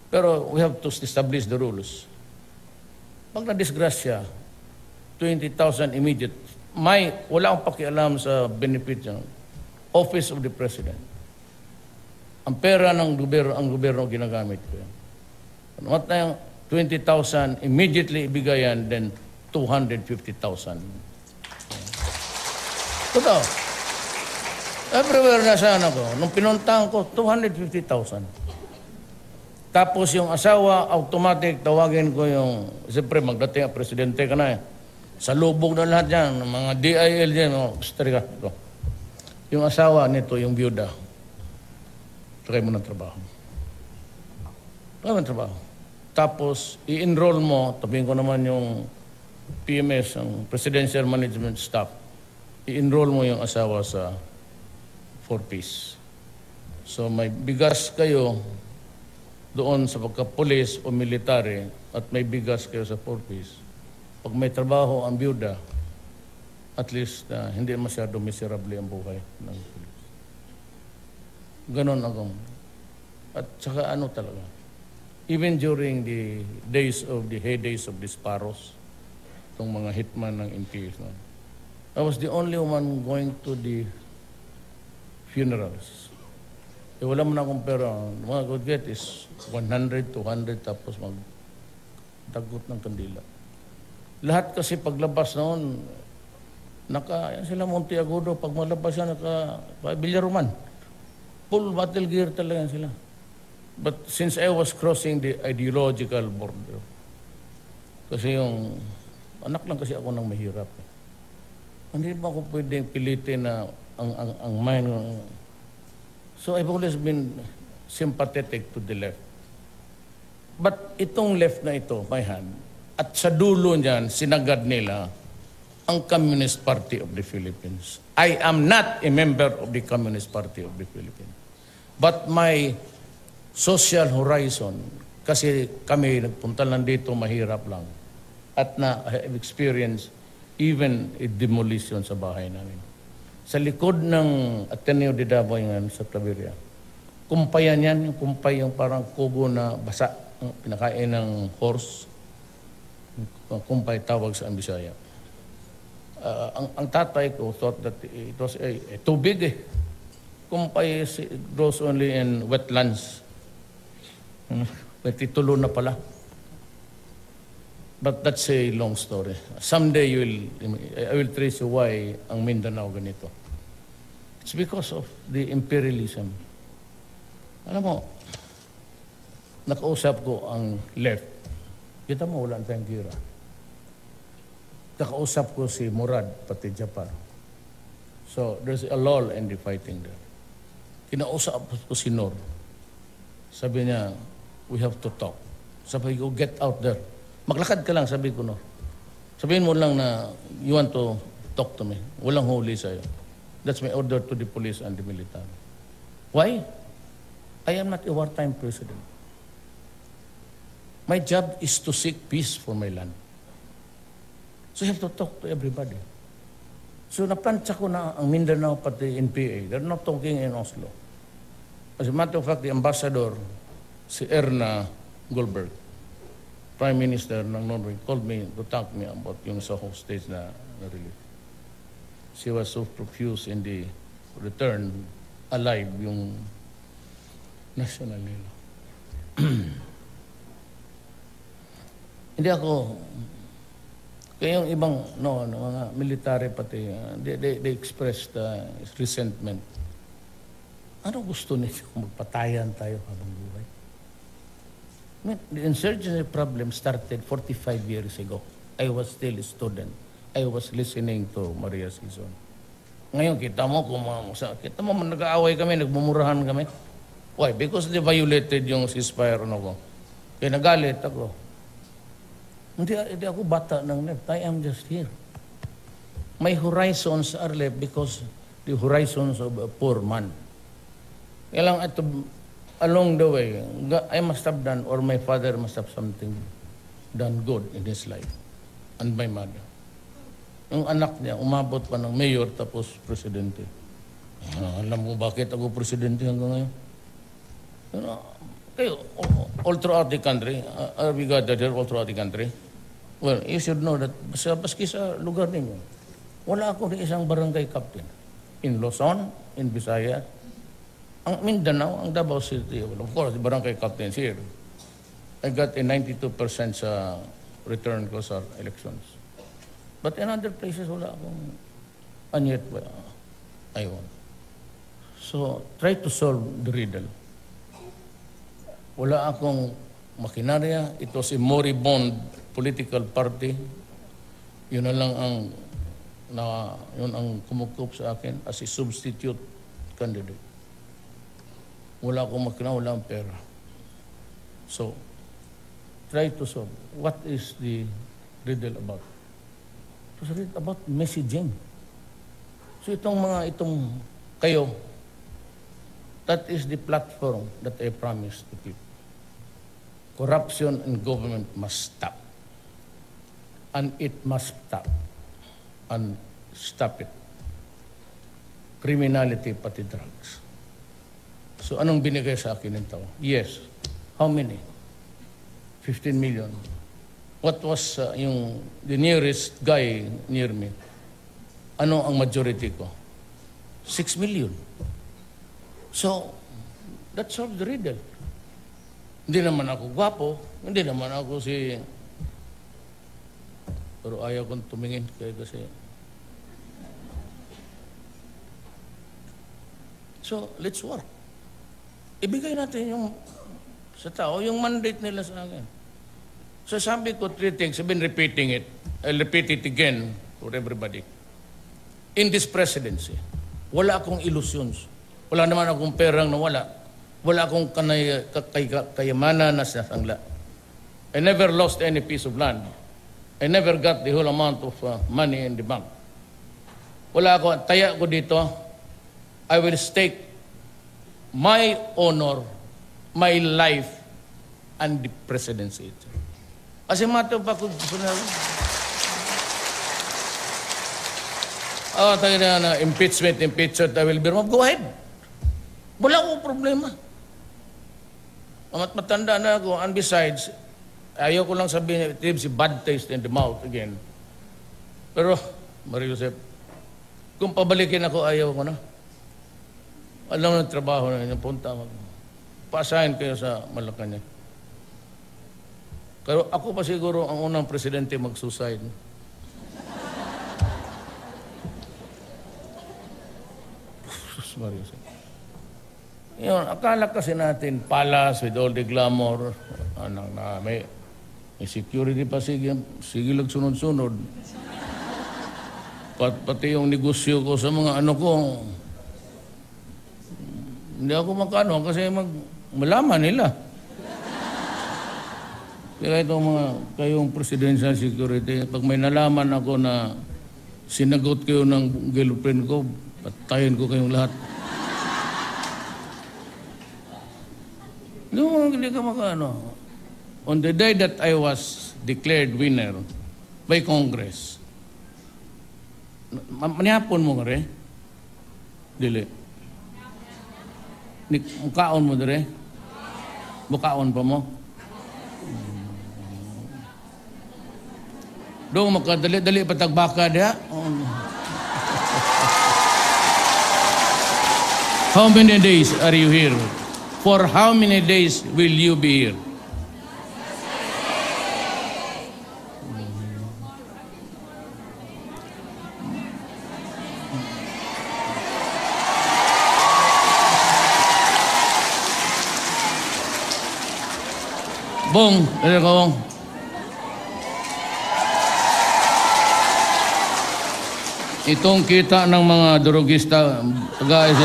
Pero we have to establish the rules. Pag na-disgrasya, 20,000 immediate. Wala akong pakialam sa benefit ng Office of the President. Ang pera ng gobyerno ginagamit ko yan. What na yung 20,000 immediately ibigayan, then 250,000. Totoo. Everywhere na sana ko. Nung pinuntahan ko, 250,000. Tapos yung asawa, automatic, tawagin ko yung, siyempre magdating ang presidente ka na eh. Sa lubog na lahat yan, mga DIL dyan, ka. Yung asawa nito, yung byuda, try mo ng trabaho. Try mo ng trabaho. Tapos, i-enroll mo, tabihin ko naman yung PMS, ang Presidential Management Staff, i-enroll mo yung asawa sa 4Ps. So, may bigas kayo, doon sa pagka-police o military at may bigas kayo sa 4Ps. Pag may trabaho ang byuda, at least hindi masyado miserable ang buhay ng police. Ganon ako. At saka talaga. Even during the heydays of the sparrows, itong mga hitman ng NPS, I was the only one going to the funerals. wala mo na akong pera. Mga I could get is 100, 200, tapos magdagot ng kandila. Lahat kasi paglabas noon, yan sila Monteagudo, pag malabas yan, Villaroman. Full battle gear talaga yan sila. But since I was crossing the ideological border, kasi yung anak lang kasi ako ng mahirap. Hindi ba ako pwedeng pilitin na ang mind. So I've always been sympathetic to the left. But itong left na ito, my hand, at sa dulo niyan, sinagad nila ang Communist Party of the Philippines. I am not a member of the Communist Party of the Philippines. But my social horizon, kasi kami nagpunta lang dito, mahirap lang. At I have experienced even a demolition sa bahay namin. Sa likod ng Ateneo de Davao yan sa Claveria, kumpayan yan, yung kumpay yung parang kubo na basa, pinakain ng horse, kumpay tawag sa Bisaya. Ang tatay ko thought that it was too big eh. Kumpay grows only in wetlands. May titulo na pala. But that's a long story. Someday I will trace you why ang Mindanao ganito. It's because of the imperialism. Alam mo, nakausap ko ang left. Kita mo, wala tayong gira. Nakausap ko si Murad, pati Japar. So, there's a lull in the fighting there. Kinausap ko si Nor. Sabi niya, we have to talk. Sabi ko, get out there. Maglakad ka lang, sabi ko, no. Sabihin mo lang na you want to talk to me. Walang huli sa'yo. That's my order to the police and the military. Why? I am not a wartime president. My job is to seek peace for my land. So you have to talk to everybody. So naplansya ko na ang Mindanao pati NPA. They're not talking in Oslo. As a matter of fact, the ambassador, si Erna Goldberg, Prime Minister ng Norway, called me to talk me about yung sa hostage na relief. She was so profuse in the return alive yung national nila. Hindi ako, kaya yung ibang, mga military pati, they expressed resentment. Ano gusto niyo? Magpatayan tayo habang buhay? I mean, the insurgency problem started 45 years ago. I was still a student. I was listening to Maria Sison. Ngayon, kita mo, nag-aaway kami, nagmumurahan kami. Why? Because they violated yung ceasefire, ko. Kaya nagalit ako. Hindi ako bata ng left. I am just here. My horizons are left because the horizons of a poor man. Kaya lang ito, along the way, I must have done, or my father must have something done good in his life. And my mother. Yung anak niya, umabot pa ng mayor tapos presidente. Alam mo bakit ako presidente hanggang ngayon? Kayo, all throughout the country, we gathered here all throughout the country. Well, you should know that baski sa lugar ninyo, wala ako rin isang barangay captain. In Luzon, in Visayas, ang Mindanao, ang Davao City, well, of course, the barangay captains here. I got a 92% sa return ko sa elections. But in other places, wala akong, and yet, I won. So, try to solve the riddle. Wala akong makinarya. It was a moribund political party. Yun na lang yun ang kumukup sa akin as a substitute candidate. Wala akong makinarya, wala akong pera. So, try to solve. What is the riddle about? It was about messaging. So itong kayo, that is the platform that I promised to keep. Corruption in government must stop. And it must stop. And stop it. Criminality, pati drugs. So anong binigay sa akin ng tao? Yes. How many? 15 million. What was the nearest guy near me? Ano ang majority ko? 6 million. So, That solves the riddle. Hindi naman ako gwapo, hindi naman ako si... Pero ayaw kong tumingin kaya kasi... So, let's work. Ibigay natin yung sa tao, yung mandate nila sa akin. So sabi ko 3 things, I've been repeating it. I'll repeat it again for everybody. In this presidency, wala akong illusions. Wala naman akong perang nawala. Wala akong kayamanan na sasangla. I never lost any piece of land. I never got the whole amount of money in the bank. Wala ako, taya ko dito, I will stake my honor, my life, and the presidency. As a matter of fact, tayo na impeachment, I will be wrong. Go ahead. Wala akong problema. Matanda na ako. And besides, ayaw ko lang sabihin, it gives you bad taste in the mouth again. Pero, Maria Joseph, kung pabalikin ako, ayaw ko na. Alam mo ng trabaho na yun, punta mo. Pa-assign kayo sa Malacanang. Pero ako pa siguro ang unang presidente mag-suicide. Maria Joseph. Yun, akala kasi natin, palace with all the glamour, may security pa, sige lang sunod-sunod. Pati yung negosyo ko sa mga ano ko, hindi ako makano kasi malaman nila. Kaya itong kayong presidential security, pag may nalaman ako na sinagot kayo ng girlfriend ko, patayin ko kayong lahat. No, hindi ka makano. On the day that I was declared winner by Congress, manihapon mo nga rin? Dili. Mukaon mo dire? Mukaon pa mo? Doon makadali-dali patagbaka diha. How many days are you here? For how many days will you be here? Bong, ano ka bong? Itong kita ng mga drogista, guys,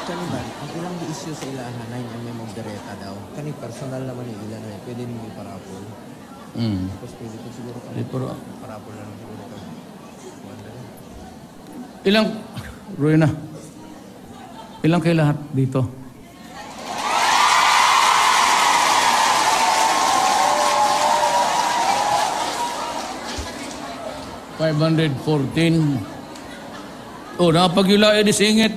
Kaniban, ang ilang issue sa ilahan na yung may magdireta daw. Kani personal naman yung ilan na pwede nyo iparapol. Tapos pwede ko siguro kami parapol na lang siguro kami. Ilang, Ruina, ilang kayo lahat dito? $514. Oh, napag-yula di singit.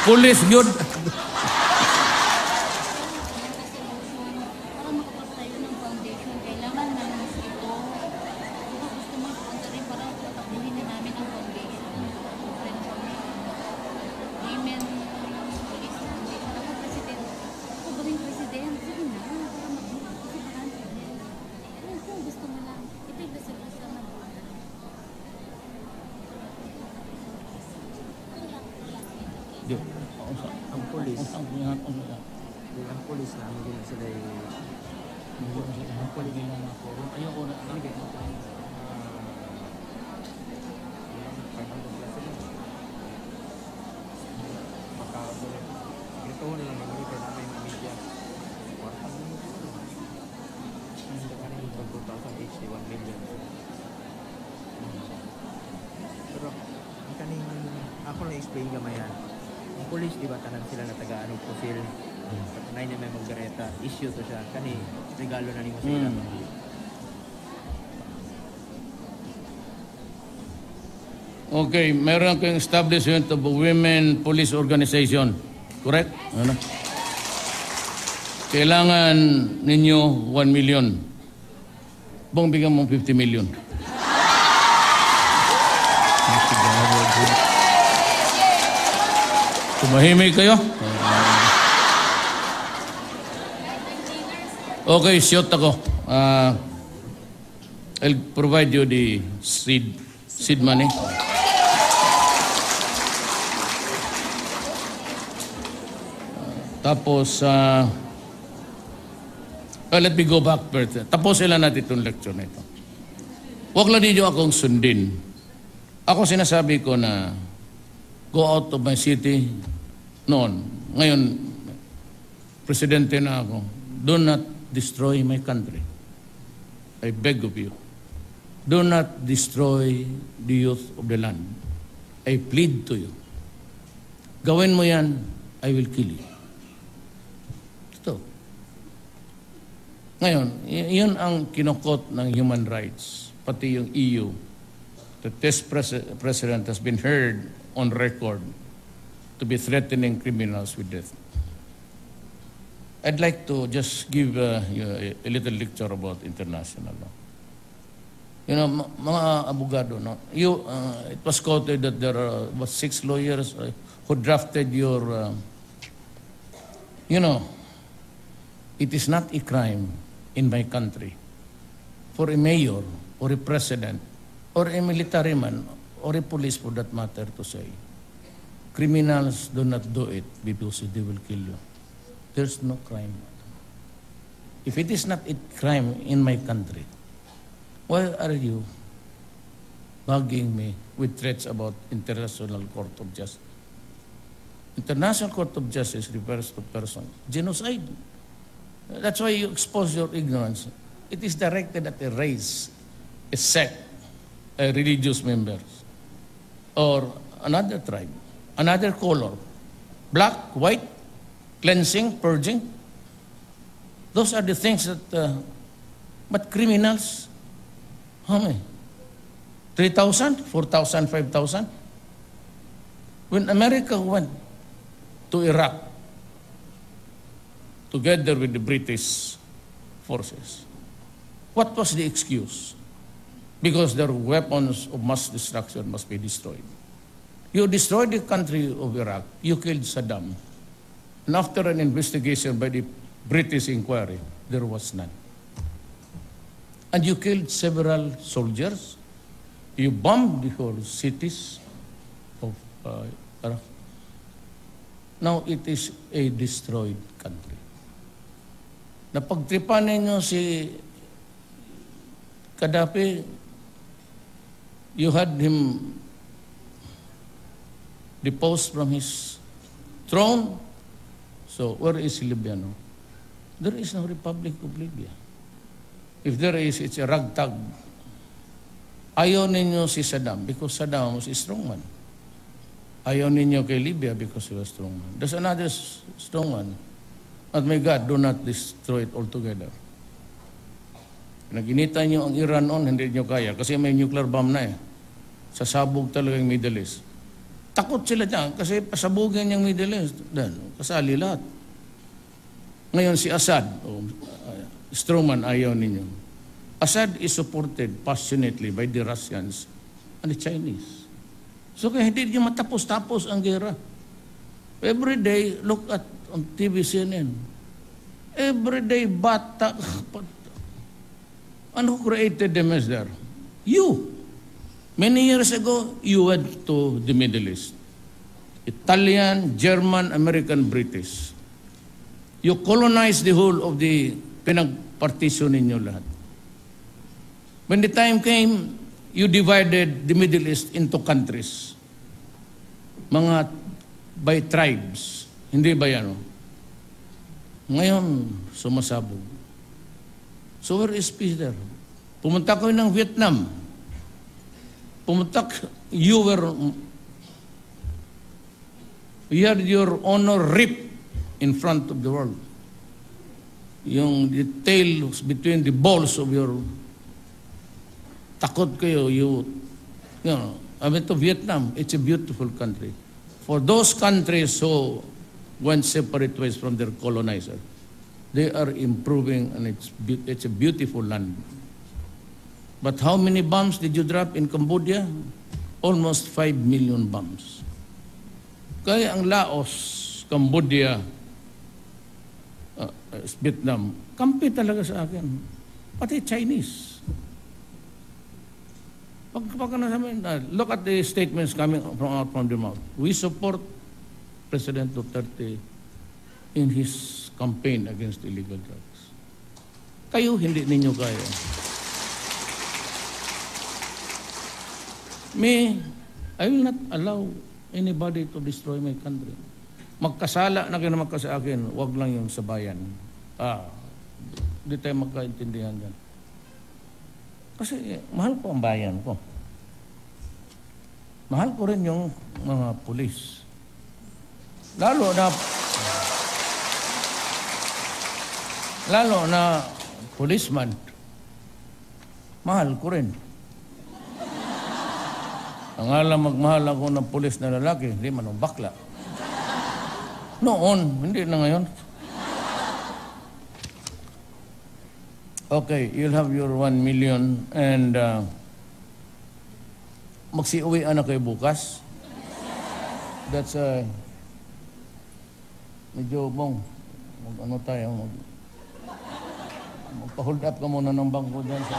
Police, good. Para makapagtayo ng foundation, kailangan namin ito. Kung gusto mo ipunta rin para tatakbuhin na namin ang foundation. Women Police Foundation. Ako president. Ako ba rin president? Sige na. Para mag-isipahan. Kung gusto mo lang, ito yung basta-basta na Ang polis, ang polis na hindi na sila Ang polis na ako. Ayoko na. Ito na lang mag-refer namin ng media. Kwarta mo mo siguro. Hindi ka rin 2,081 million. Pero, ang kaning, ako na-explain gamay yan. Ang police, di ba, tanan sila na taga-ano profil. Patunay niya may maggareta. Issue to siya. Kani, regalo na ni mo sila. Okay, meron kayong establishment of a women police organization. Correct? Ano? Kailangan ninyo 1 million. Bong bigyan mo 50 million. Tumahimik kayo? Okay, shoot ako. I'll provide you the seed money. Tapos, let me go back first. Tapusin lang natin itong lecture na ito. Huwag lang ninyo akong sundin. Ako sinasabi ko na go out of my city noon. Ngayon, presidente na ako. Do not destroy my country. I beg of you. Do not destroy the youth of the land. I plead to you. Gawin mo yan, I will kill you. Ito. Ngayon, yun ang kinukot ng human rights, pati yung EU. The test president has been heard on record to be threatening criminals with death. I'd like to just give you a little lecture about international law. You know, mga abogado, no? It was quoted that there are 6 lawyers who drafted your, it is not a crime in my country for a mayor or a president or a military man or a police for that matter to say, criminals do not do it because they will kill you. There's no crime. If it is not a crime in my country, why are you bugging me with threats about International Court of Justice? International Court of Justice refers to person. Genocide. That's why you expose your ignorance. It is directed at a race, a sect, a religious members, or another tribe, another color, black, white, cleansing, purging. Those are the things that, but criminals, how many? 3,000, 4,000, 5,000? When America went to Iraq, together with the British forces, what was the excuse? Because their weapons of mass destruction must be destroyed. You destroyed the country of Iraq, you killed Saddam, and after an investigation by the British inquiry, there was none. And you killed several soldiers, you bombed the whole cities of Iraq. Now it is a destroyed country. Napagtripan ninyo si Gaddafi, you had him deposed from his throne. So where is Libya now? There is no Republic of Libya. If there is, it's a ragtag. Ayaw ninyo si Saddam because Saddam was a strong man. Ayaw ninyo kay Libya because he was a strong man. There's another strong man. But my God, do not destroy it altogether. Naginita nyo ang Iran on, hindi nyo kaya kasi may nuclear bomb na eh. Sasabog talaga yung Middle East. Takot sila dyan kasi pasabugin yung Middle East. Then, kasali lahat. Ngayon si Assad, strongman ayaw ninyo. Assad is supported passionately by the Russians and the Chinese. So kaya hindi nyo matapos-tapos ang gera. Every day, look at on TV CNN. Every day, bata. And who created the mess there? You. Many years ago, you went to the Middle East. Italian, German, American, British. You colonized the whole of the pinag-partition ninyo lahat. When the time came, you divided the Middle East into countries. Mga by tribes. Hindi ba yan? Ngayon, sumasabog. So where is peace there? Pumunta ko ng Vietnam. You had your honor ripped in front of the world. Yung the tails between the balls of your takot kayo, I went to Vietnam. It's a beautiful country. For those countries who went separate ways from their colonizer, they are improving and it's a beautiful land. But how many bombs did you drop in Cambodia? Almost 5 million bombs. Kaya ang Laos, Cambodia, Vietnam, kampi talaga sa akin. Pati Chinese. Pag nasabi, look at the statements coming from their mouth. We support President Duterte in his campaign against illegal drugs. Kayo, hindi ninyo kaya. Me, I will not allow anybody to destroy my country. Magkasala na kayo naman ka sa akin, wag lang yung sa bayan. Hindi tayo magkaintindihan dyan. Kasi mahal ko ang bayan ko. Mahal ko rin yung mga pulis. Lalo na policeman. Mahal ko rin. Ang alam magmahal ako ng pulis na lalaki, hindi man ang bakla. Noon, hindi na ngayon. Okay, you'll have your 1 million and magsiuwi na kayo bukas. That's medyo bong. Ano tayo? Magpa-hold up ka muna ng bangko dyan sa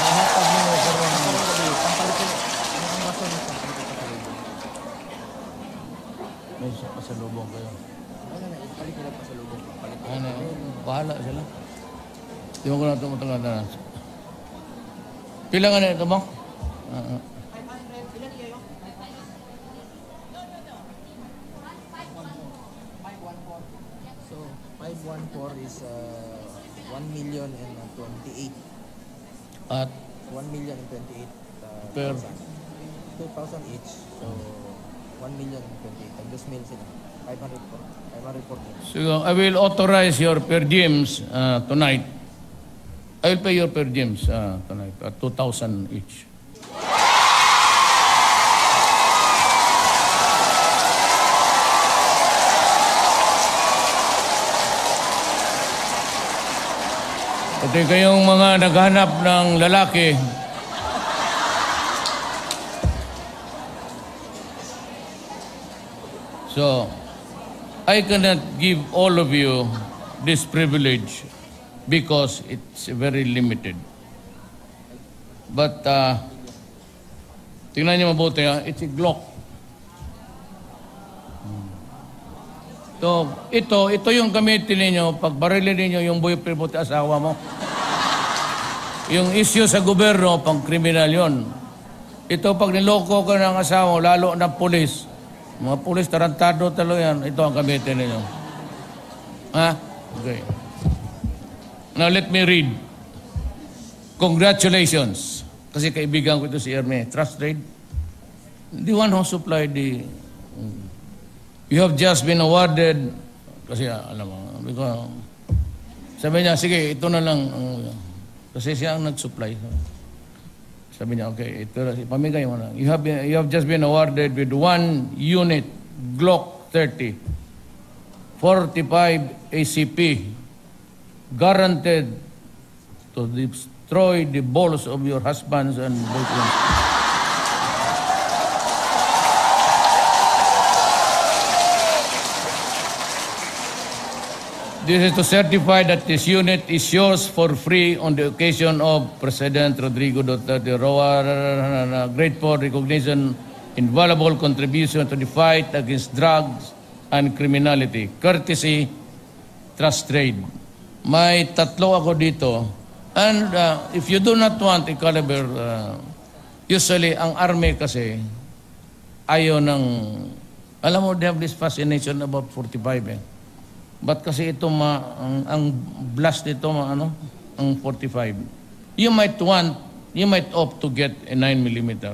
mahatag mo karon. May pasalubong kayo. Ano, bahala sila. Di mo ko na ito matanggalan. Pila nga na ito mo? So, 514 is 1 million and 28. At 1 million and 28 per 2,000 each. So, 1 million and 28. Tag-2 mil sila. 514. so I will authorize your per diems tonight. I will pay your per diems tonight at 2,000 each. Pati kayong mga naghanap ng lalaki, so I cannot give all of you this privilege because it's very limited. But tingnan niyo mabuti it's a Glock. So, ito yung gamitin ninyo pag barilin ninyo yung boyfriend mo at asawa mo. Yung issue sa gobyerno, pang kriminal yon. Ito pag niloko ka ng asawa mo, lalo na pulis. Mga pulis, tarantado talaga yan. Ito ang gamitin ninyo. Ha? Okay. Now let me read. Congratulations. Kasi kaibigan ko ito si Erme. Trust Trade. The one who supplied the... You have just been awarded, kasi alam mo, sabi niya, sige, ito na lang, kasi siya ang nag-supply. Sabi niya, okay, ito, pamigay mo na. You have just been awarded with 1 unit Glock 30, 45 ACP, guaranteed to destroy the balls of your husbands and boyfriends. This is to certify that this unit is yours for free on the occasion of President Rodrigo Duterte Roa. Grateful recognition, invaluable contribution to the fight against drugs and criminality. Courtesy, Trust Trade. May tatlo ako dito. And if you do not want a caliber, usually ang army kasi ayaw ng, alam mo, they have this fascination about 45 eh. But kasi ito ang blast nito ang 45. You might opt to get a 9mm.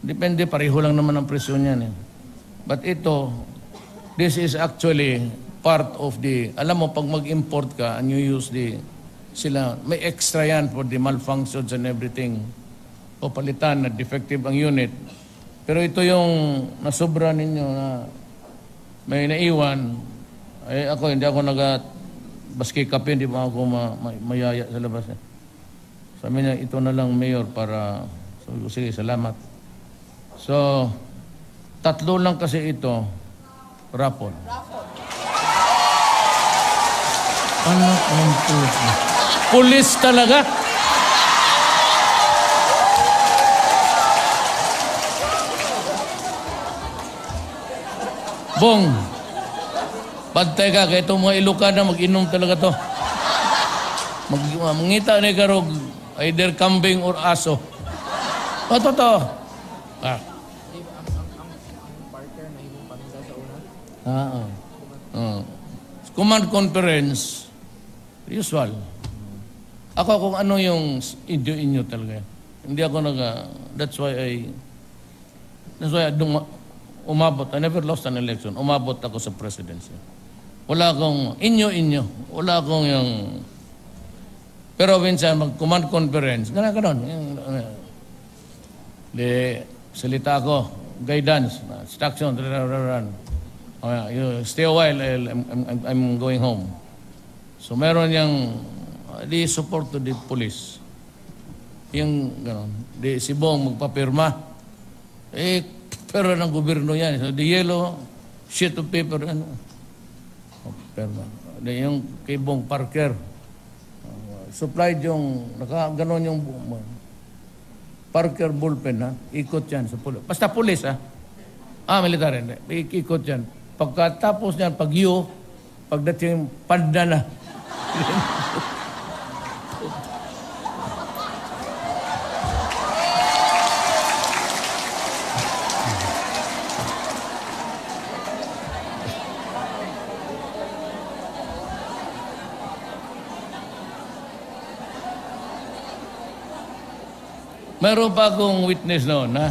Depende, pareho lang naman ang presyo niyan eh. But ito, this is actually part of the, alam mo, pag mag-import ka and you use sila, may extra yan for the malfunctions and everything. O palitan na defective ang unit. Pero ito yung nasobra ninyo na may naiwan. Eh ako, hindi ako baski kape, hindi ba ako mayaya sa labas. Sabi niya, ito na lang, Mayor, para So, sige, salamat. So, tatlo lang kasi ito, rapon. Anak ng puto. Pulis talaga. Bong, pantay ka, kaya itong mga Ilocana, mag-inom talaga to. Mangita ni karog, either kambing or aso. O, totoo. Ah. Ang partner na imong paninda sa una. Command conference, usual. Ako kung ano yung inyo talaga. Hindi ako that's why umabot. I never lost an election. Umabot ako sa presidency. Wala akong inyo. Wala akong yung... Pero minsan, mag-command conference, ganon. Salita ako, guidance, instruction, you stay a while, I'm going home. So meron yung di support to the police. Yung ganon. Si Bong magpapirma. Pero ng gobyerno yan. So the yellow sheet of paper, pirma. Yung kay Bong Parker, supplied yung, ganon yung Parker bullpen, ha? Ikot yan sa pulis. Basta pulis, ha? Militar, hindi. Ikot yan. Pagkatapos niyan, pagdating panda na. Meron pa akong witness noon, ha?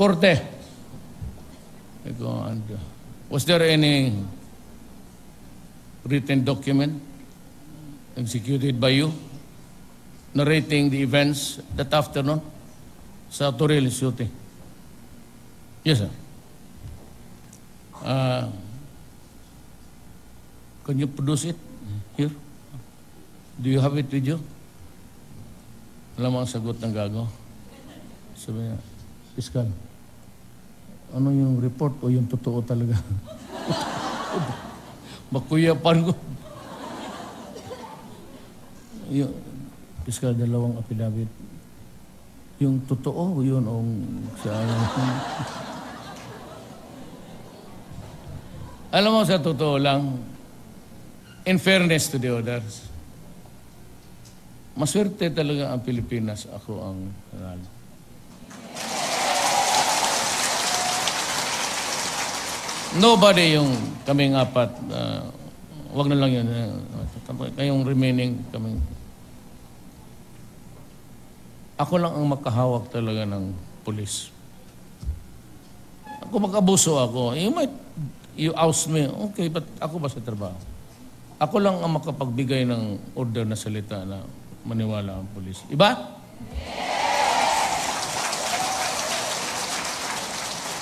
Korte. Was there any written document executed by you narrating the events that afternoon sa Toril shooting? Yes, sir. Can you produce it here? Do you have it with you? Alam mo ang sagot ng gago? Sabi niya, Piskal, ano yung report o yung totoo talaga? Makuyapan ko. Yung, Piskal, dalawang affidavit. Yung totoo o yun o sa alam mo sa totoo lang, in fairness to the others, maswerte talaga ang Pilipinas. Ako ang nanalo. Nobody yung kaming apat. Wag na lang yun. Kayong remaining kaming. Ako lang ang makahawak talaga ng pulis. Ako mag-abuso ako. You oust me. Okay, but ako ba sa trabaho? Ako lang ang makapagbigay ng order na salita na maniwala ang pulis. Iba?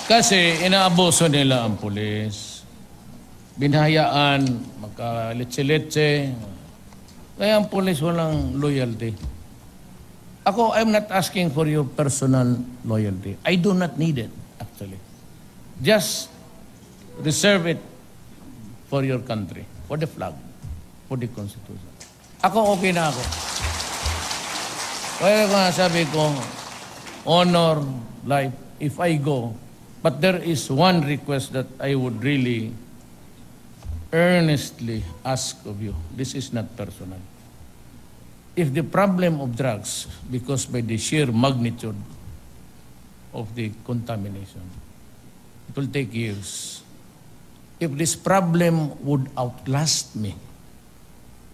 Kasi inaabuso nila ang pulis. Binhayaan, magkaletse-letse. Kaya ang pulis walang loyalty. Ako, I'm not asking for your personal loyalty. I do not need it, actually. Just reserve it for your country, for the flag, for the Constitution. Ako, okay na ako. Kaya nga sabi ko, honor, life, if I go. But there is one request that I would really earnestly ask of you. This is not personal. If the problem of drugs, because by the sheer magnitude of the contamination, it will take years. If this problem would outlast me,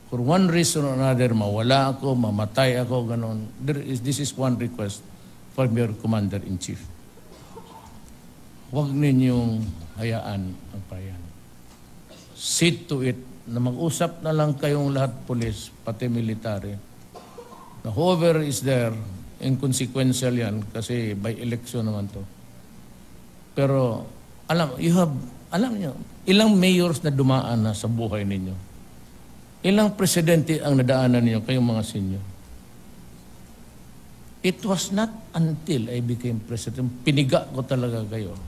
for one reason or another, mawala ako, mamatay ako, ganon. This is one request from your Commander-in-Chief. Huwag ninyong hayaan ang bayan. See to it na mag-usap na lang kayong lahat, police, pati military. Na whoever is there, inconsequential yan kasi by election naman to. Pero alam niyo, ilang mayors na dumaan na sa buhay ninyo? Ilang presidente ang nadaanan niyo, kayong mga senior? It was not until I became president, piniga ko talaga kayo.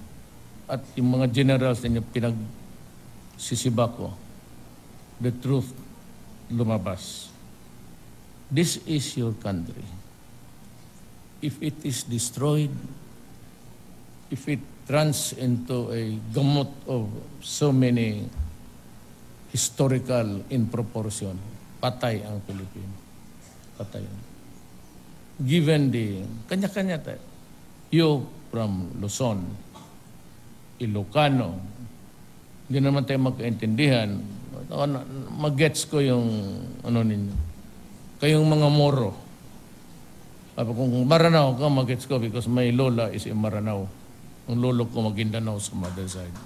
At yung mga generals ninyo pinagsisiba ko, the truth lumabas. This is your country. If it is destroyed, if it runs into a gamut of so many historical in proportion, patay ang Pilipino. Patay. Given the kanya-kanya tayo. You from Luzon, Ilocano, hindi naman tayo magkaintindihan. Mag-gets ko yung ano ninyo. Kayong mga Moro. Kung Maranao ka, mag-gets ko because my lola is in Maranao. Ang lolo ko Maguindanao sa mother side.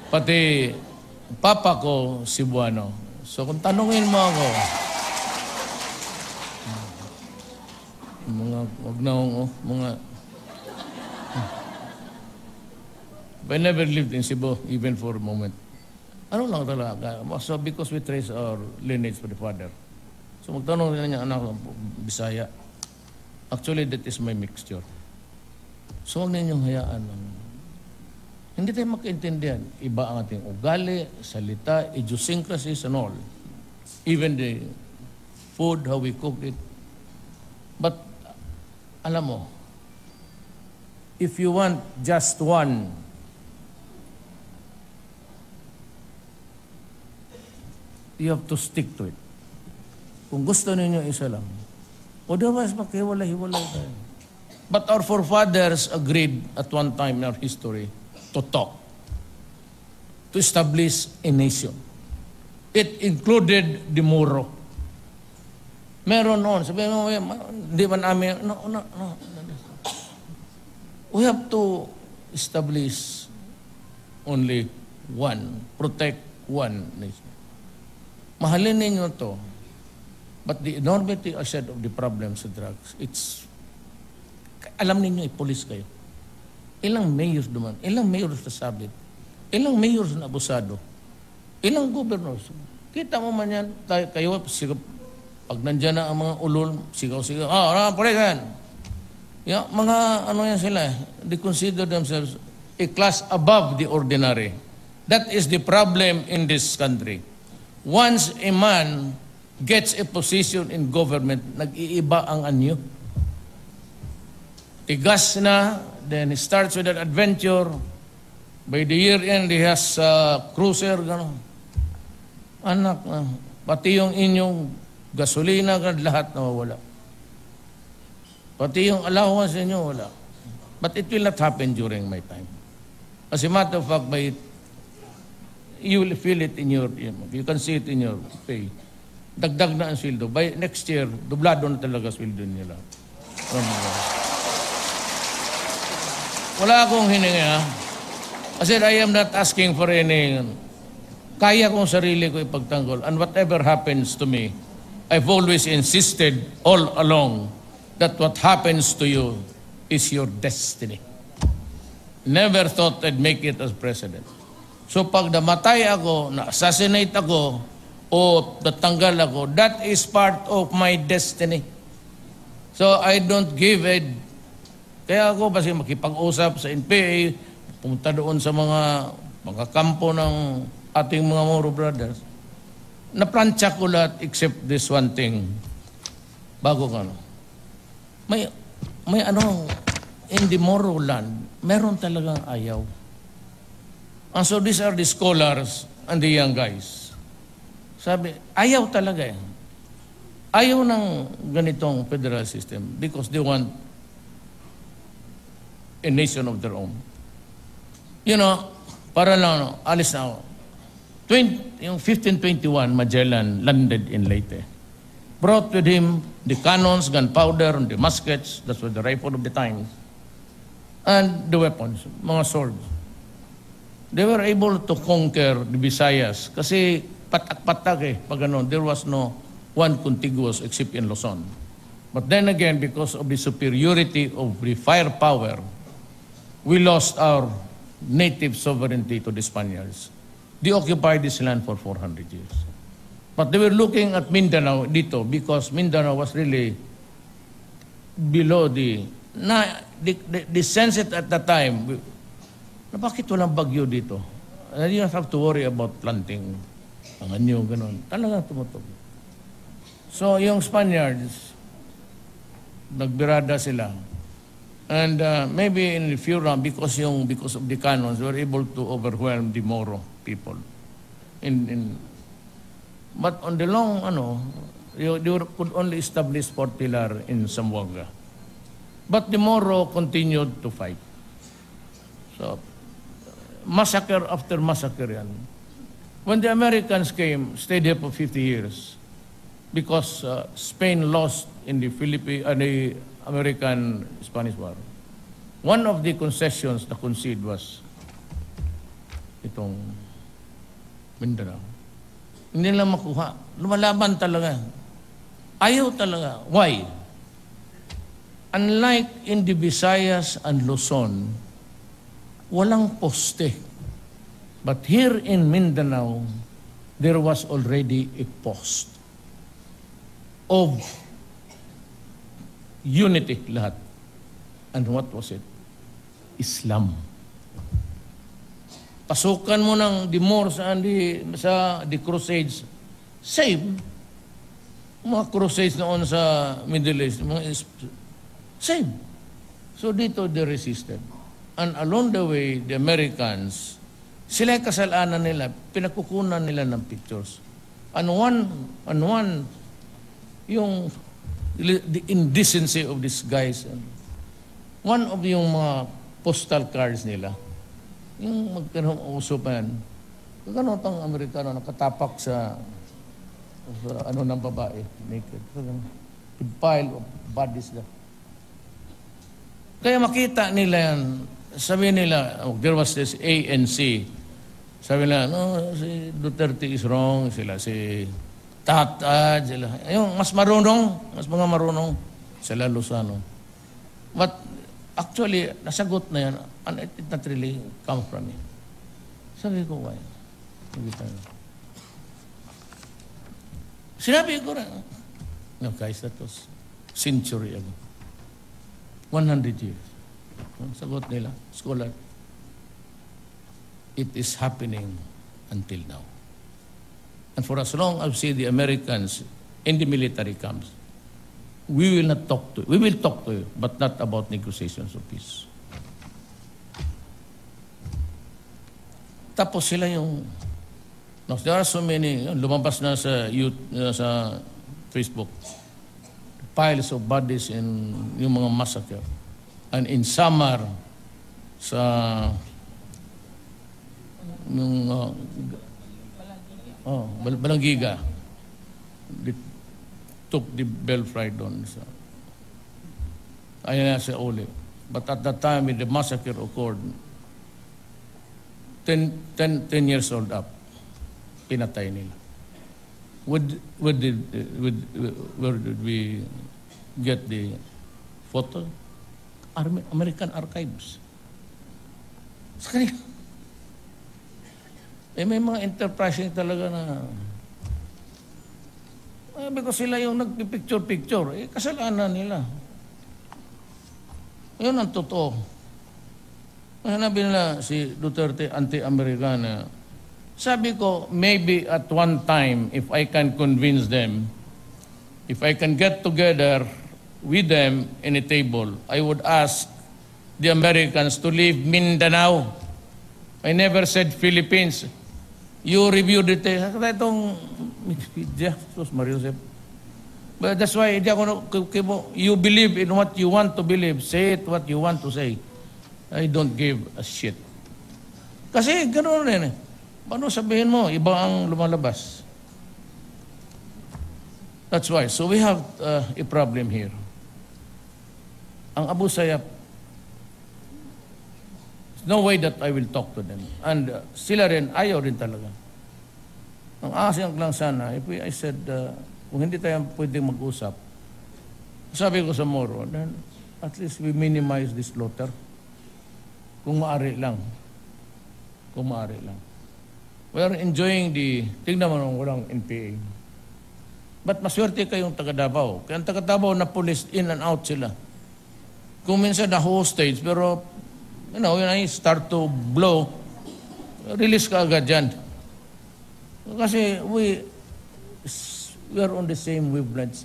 Pati papa ko Cebuano. So kung tanungin mo ako, I never lived in Cebu even for a moment. Ano lang talaga? So because we trace our lineage for the father. So magtanong nila niya, anak ko, Bisaya. Actually, that is my mixture. So huwag ninyong hayaan. Hindi tayo magkaintindihan. Iba ang ating ugali, salita, idiosyncrasies and all. Even the food, how we cook it. But, alam mo, if you want just one, you have to stick to it. Kung gusto ninyo isa lang, otherwise maghiwalay-hiwalay tayo. But our forefathers agreed at one time in our history to talk, to establish a nation. It included the Moro. Meron noon, sabi mo, hindi man amin, no. We have to establish only one, protect one nation. Mahalin ninyo to, but the enormity, I said, of the problems of drugs, it's, alam ninyo, police kayo. Ilang mayors duman, ilang mayors nasabit, ilang mayors na abusado, ilang governors. Kita mo man yan, kayo, pag nandyan na ang mga ulol, sigaw-sigaw, police yan. Yeah, mga ano yan sila, they consider themselves a class above the ordinary. That is the problem in this country. Once a man gets a position in government, nag-iiba ang anyo. Tigas na, then he starts with an adventure. By the year end, he has a cruiser, gano'n. Anak, pati yung inyong gasolina, lahat nawawala. Pati yung allowance ninyo, wala. But it will not happen during my time. As a matter of fact, you will feel it in your, you can see it in your pay. Dagdag na ang sweldo. By next year, dublado na talaga sweldo nila. Wala akong hiningi, ha? I said, I am not asking for any. Kaya kong sarili ko ipagtanggol. And whatever happens to me, I've always insisted all along that what happens to you is your destiny. Never thought I'd make it as president. So pag namatay ako, na-assassinate ako, o natanggal ako, that is part of my destiny. So I don't give it. Kaya ako kasi makipag-usap sa NPA, pumunta doon sa mga kampo ng ating mga Moro brothers. Naplansya ko lahat except this one thing. Bago ka, no? May ano, in the Moro land, meron talagang ayaw. And so these are the scholars and the young guys. Sabi, ayaw talaga eh. Ayaw ng ganitong federal system because they want a nation of their own. You know, para lang, alis na ako. Yung 1521, Magellan landed in Leyte. Brought with him the cannons, gunpowder, and the muskets, that's what the rifle of the times, and the weapons, mga swords. They were able to conquer the Visayas kasi patak-patak eh, pag ano, there was no one contiguous except in Luzon. But then again, because of the superiority of the firepower, we lost our native sovereignty to the Spaniards. They occupied this land for 400 years. But they were looking at Mindanao dito because Mindanao was really below the sense it at the time na bakit walang bagyo dito? You don't have to worry about planting ang anyo, ganun. Talagang tumutog. So, yung Spaniards, nagbirada sila. And maybe in the few rounds, because of the cannons, they were able to overwhelm the Moro people. But on the long, they could only establish Fort Pilar in Zamboanga. But the Moro continued to fight. So, massacre after massacre yan. When the Americans came, stayed here for 50 years because Spain lost in the American-Spanish War. One of the concessions na concede was itong Mindanao. Hindi nila makuha. Lumalaban talaga. Ayaw talaga. Why? Unlike in the Visayas and Luzon, walang poste. But here in Mindanao, there was already a post of unity lahat. And what was it? Islam. Pasukan mo ng the Moors and sa the Crusades, same. Mga Crusades noon sa Middle East, same. So dito they resisted. And along the way, the Americans, sila yung kasalanan nila, pinagkukunan nila ng pictures. And one, yung the indecency of these guys, one of yung mga postal cards nila, yung magkanong-uso pa yan, kagano tang Amerikano, nakatapak sa ng babae, naked. A pile of bodies na. Kaya makita nila yan, sabi nila, there was this ANC. Sabi nila, no, si Duterte is wrong, si Tatad, sila. Yung mas mga marunong, sila Lozano. But actually, nasagot na yan, and it did not really come from me. Sabi ko, why? Sinabi ko rin, no guys, that was century ago. 100 years. Sagot nila, scholar. It is happening until now. And for as long as we see the Americans in the military camps, we will talk to you, but not about negotiations of peace. Tapos sila yung, there are so many, lumabas na sa sa Facebook, piles of bodies in yung mga massacre. And in Samar, sa yung Balangiga, they took the Belfry doon sa ayan na sa Ole. But at that time, when the massacre occurred, 10 years old up, pinatay nila. Where did we get the photo? American Archives. Sa kanila. May mga enterprise talaga na because sila yung nagpipicture-picture. Kasalanan nila. Yun ang totoo. Sanabi nila si Duterte, anti-Americana. Sabi ko, maybe at one time, if I can convince them, if I can get together with them in a table, I would ask the Americans to leave Mindanao. I never said Philippines. You reviewed it. Itong media, Mariusep. But that's why you believe in what you want to believe. Say it what you want to say. I don't give a shit. Kasi ganoon rin eh. Paano sabihin mo, iba ang lumalabas. That's why. So we have a problem here. Ang Abu Sayyaf, no way that I will talk to them. And sila rin, ayaw rin talaga. Ang asing lang sana, I said, kung hindi tayo pwedeng mag-usap, sabi ko sa Moro, then at least we minimize this slaughter. Kung maaari lang. Kung maaari lang. We are enjoying tingnan mo nung walang NPA. But maswerte kayong taga Davao. Kaya ang taga Davao na police, in and out sila. Kung minsan na hostage, pero, when I start to blow, release ka agad dyan. Kasi we are on the same wavelength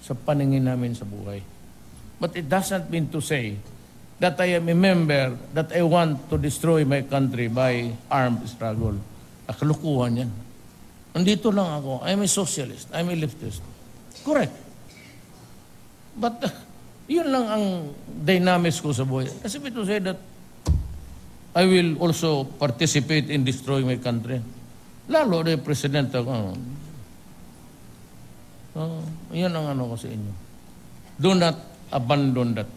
sa paningin namin sa buhay. But it doesn't mean to say that I am a member, that I want to destroy my country by armed struggle. Kalukuhan yan. Nandito lang ako. I'm a socialist. I'm a leftist. Correct. But yun lang ang dynamics ko sa buhay. Kasi to say that I will also participate in destroying my country. Lalo na yung president ako. Yan ang ano ko sa inyo. Do not abandon that.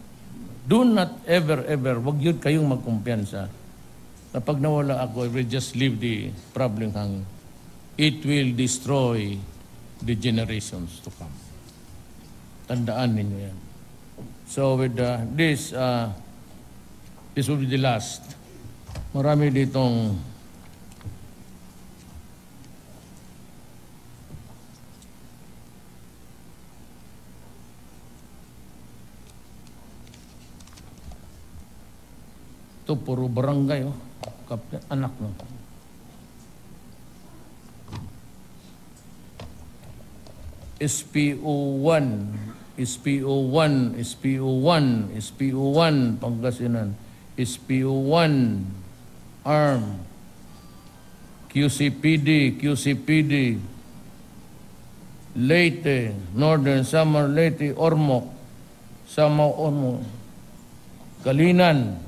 Do not ever, wag yun kayong magkumpiyansa. Na pag nawala ako, I will just leave the problem hanging. It will destroy the generations to come. Tandaan ninyo yan. So with this will be the last. Marami ditong ito, puro barangay, anak no. SPO1, SPO1, SPO1, SPO1, Pangasinan, SPO1, ARM, QCPD, QCPD, Leyte, Northern Samar, Leyte, Ormoc, Samar, Ormoc, Kalinan,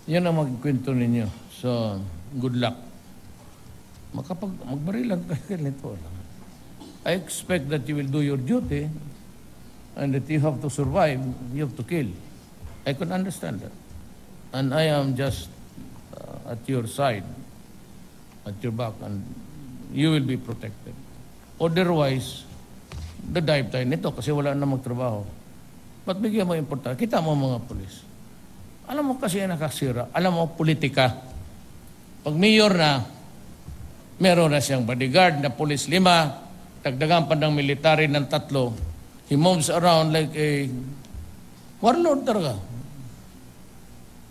yan ang magkwento ninyo. So, good luck. Magbarilan kayo nito lang. I expect that you will do your duty and that you have to survive, you have to kill. I can understand that. And I am just at your side, at your back, and you will be protected. Otherwise, dive tayo nito kasi wala na magtrabaho. Ba't bigyan mo importante? Kita mo mga polis. Alam mo kasi yan nakasira. Alam mo, politika. Pag mayor na, meron na siyang bodyguard na police 5, dagdagan pa ng military ng 3. He moves around like a warlord talaga.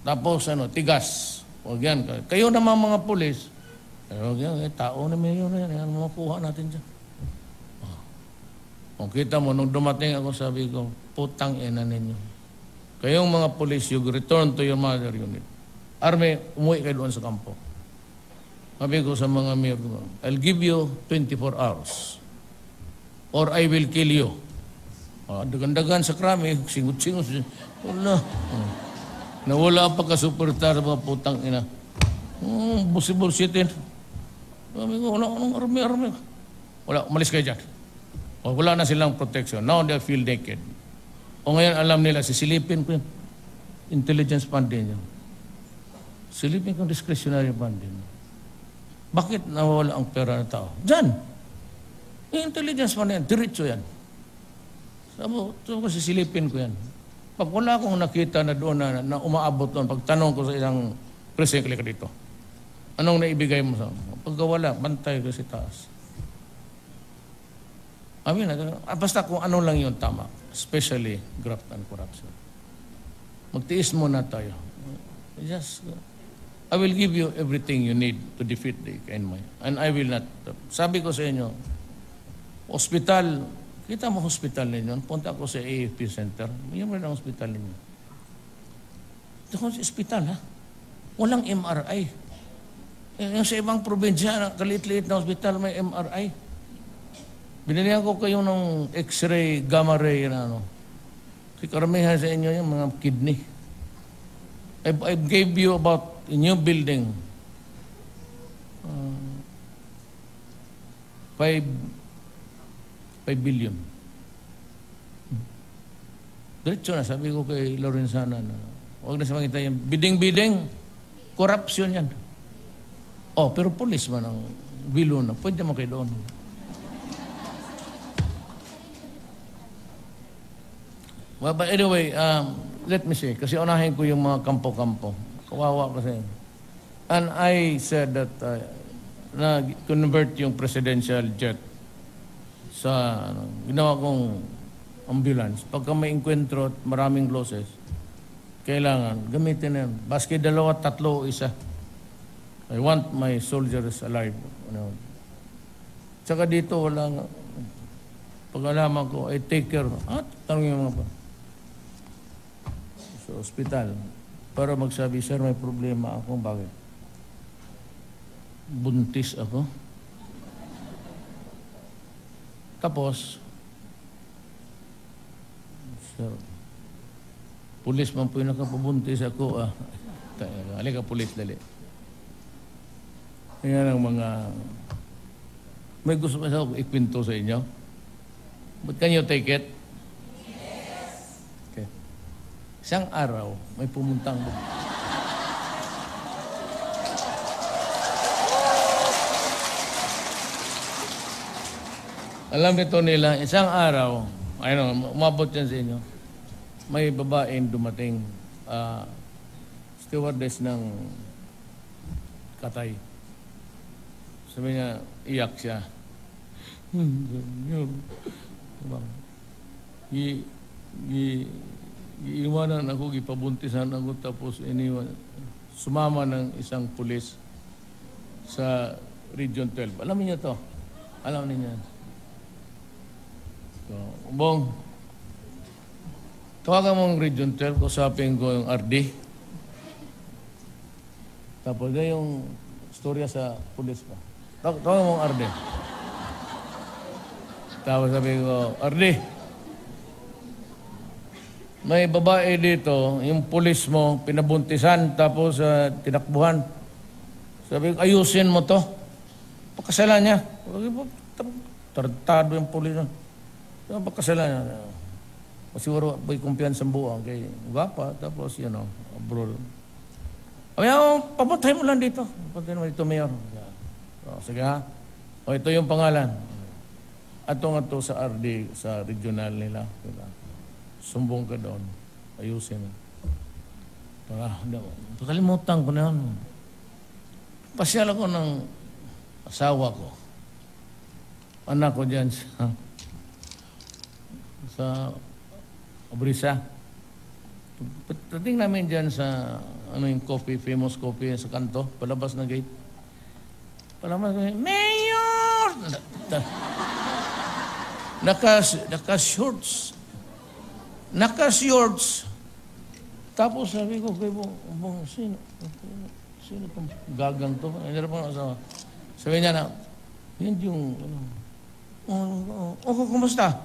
Tapos, tigas. Huwag yan. Kayo naman mga polis, huwag yan, tao na mayor na yan. Yan makuha natin dyan. Kung kita mo, nung dumating ako, sabi ko, putang ina ninyo. Kayong mga police, you return to your mother unit. Army, umuwi kayo doon sa kampo. Sabi ko sa mga mayor ko, I'll give you 24 hours. Or I will kill you. Dagan-dagan sa krami, singot-singot. Wala. Nawala pa ka-superstar mga putang ina. Busi-busitin. Sabi ko, wala anong army. Wala, umalis kayo dyan. Wala na silang protection. Now they feel naked. O ngayon alam nila, sisilipin ko yung intelligence fund din yun. Silipin ko yung discretionary fund din. Bakit nawala ang pera ng tao? Diyan! Yung intelligence fund yan, diretso yan. Sabi ko, sisilipin ko yan. Pag wala akong nakita na doon na umaabot doon, pag tanong ko sa isang presidente ka dito, anong naibigay mo sa pagka wala, bantay ko sa taas. Basta kung ano lang yung tama, especially graft and corruption. Magtiis muna tayo. I will give you everything you need to defeat the Kainmay. And I will not. Sabi ko sa inyo, hospital, kita mo hospital ninyo, punta ko sa AFP Center, yung rin ang hospital ninyo. Ito ko sa hospital, ha? Walang MRI. Yung sa ibang probinsya, kalit-liit na hospital, may MRI. Binilihan ko kayo ng X-ray, gamma ray, Kasi karamihan sa inyo yung mga kidney. I gave you about a new building. 5 billion. Diretso na, sabi ko kay Lorenzana na, huwag na sa makita yan. Biding-biding, corruption yan. Pero police man ang bilo na. Pwede mo kayo doon. Well, but anyway, let me see. Kasi unahin ko yung mga kampo-kampo. Kawawa kasi. And I said that na-convert yung presidential jet sa ginawa kong ambulance. Pagka may enkwentro at maraming losses, kailangan gamitin na yun. Baski dalawa, tatlo, isa. I want my soldiers alive. Tsaka dito, walang pag-alaman ko, I take care. Tanongin mo pa. Sa ospital. Para magsabi, sir, may problema ako. Bakit? Buntis ako. Tapos, sir, pulis man po yung nakapabuntis ako. Halika, pulis, dali. Yan ang mga... May gusto pa sa ikwento sa inyo? But can you take it? Yes. Okay. Isang araw, may pumuntang... Alam nito nila, isang araw, umabot yan sa inyo, may babaeng dumating, stewardess ng Cathay. Sabi niya, iyak siya. Iiwanan ako, ipabuntisan ako, tapos sumama ng isang pulis sa Region 12. Alam niyo to? Alam niyo. So, Bong, tawagan mo ang Region 12, kusapin ko yung RD. Tapos na yung storya sa pulis pa. Tawagan mo ang RD. Tapos sabi ko, RD, may babae dito, yung pulis mo, pinabuntisan, tapos tinakbuhan. Sabi ko, ayusin mo to. Pagkasalan niya. Tartado yung pulis na. Pagkasalan niya. Siguro may kumpiyansa ang buwan kay Gapa, tapos, abroad. Papatay mo lang dito. Papatay mo dito, Mayor. Sige ha. Ito yung pangalan. Ato sa RD, sa regional nila. Sumbong ka doon. Ayusin. Kalimutan ko na yun. Pasyal ako ng asawa ko. Anak ko dyan sa Abrisa. Tating namin dyan sa yung coffee, famous coffee sa kanto, palabas na gate. Palabas na gate, Mayor! Naka-shorts. Naka-shorts. Tapos sabi ko, sino itong gagang to? Hindi na asawa. Sabi niya na, yun yung, kumusta?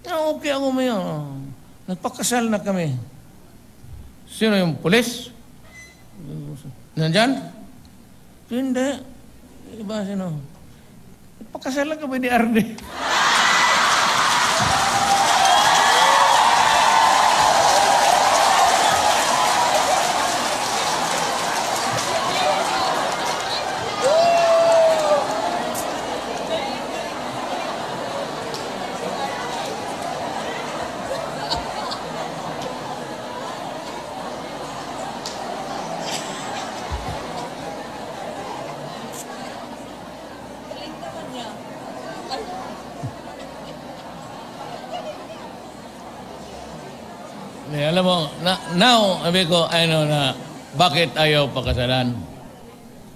Okay ako Mayor. Nagpakasal na kami. Sino yung pulis? Nandyan? Hindi. Iba sino? Nagpakasal na kami ni Arde. Alam mo, now, sabi ko, na, bakit ayaw pakasalan?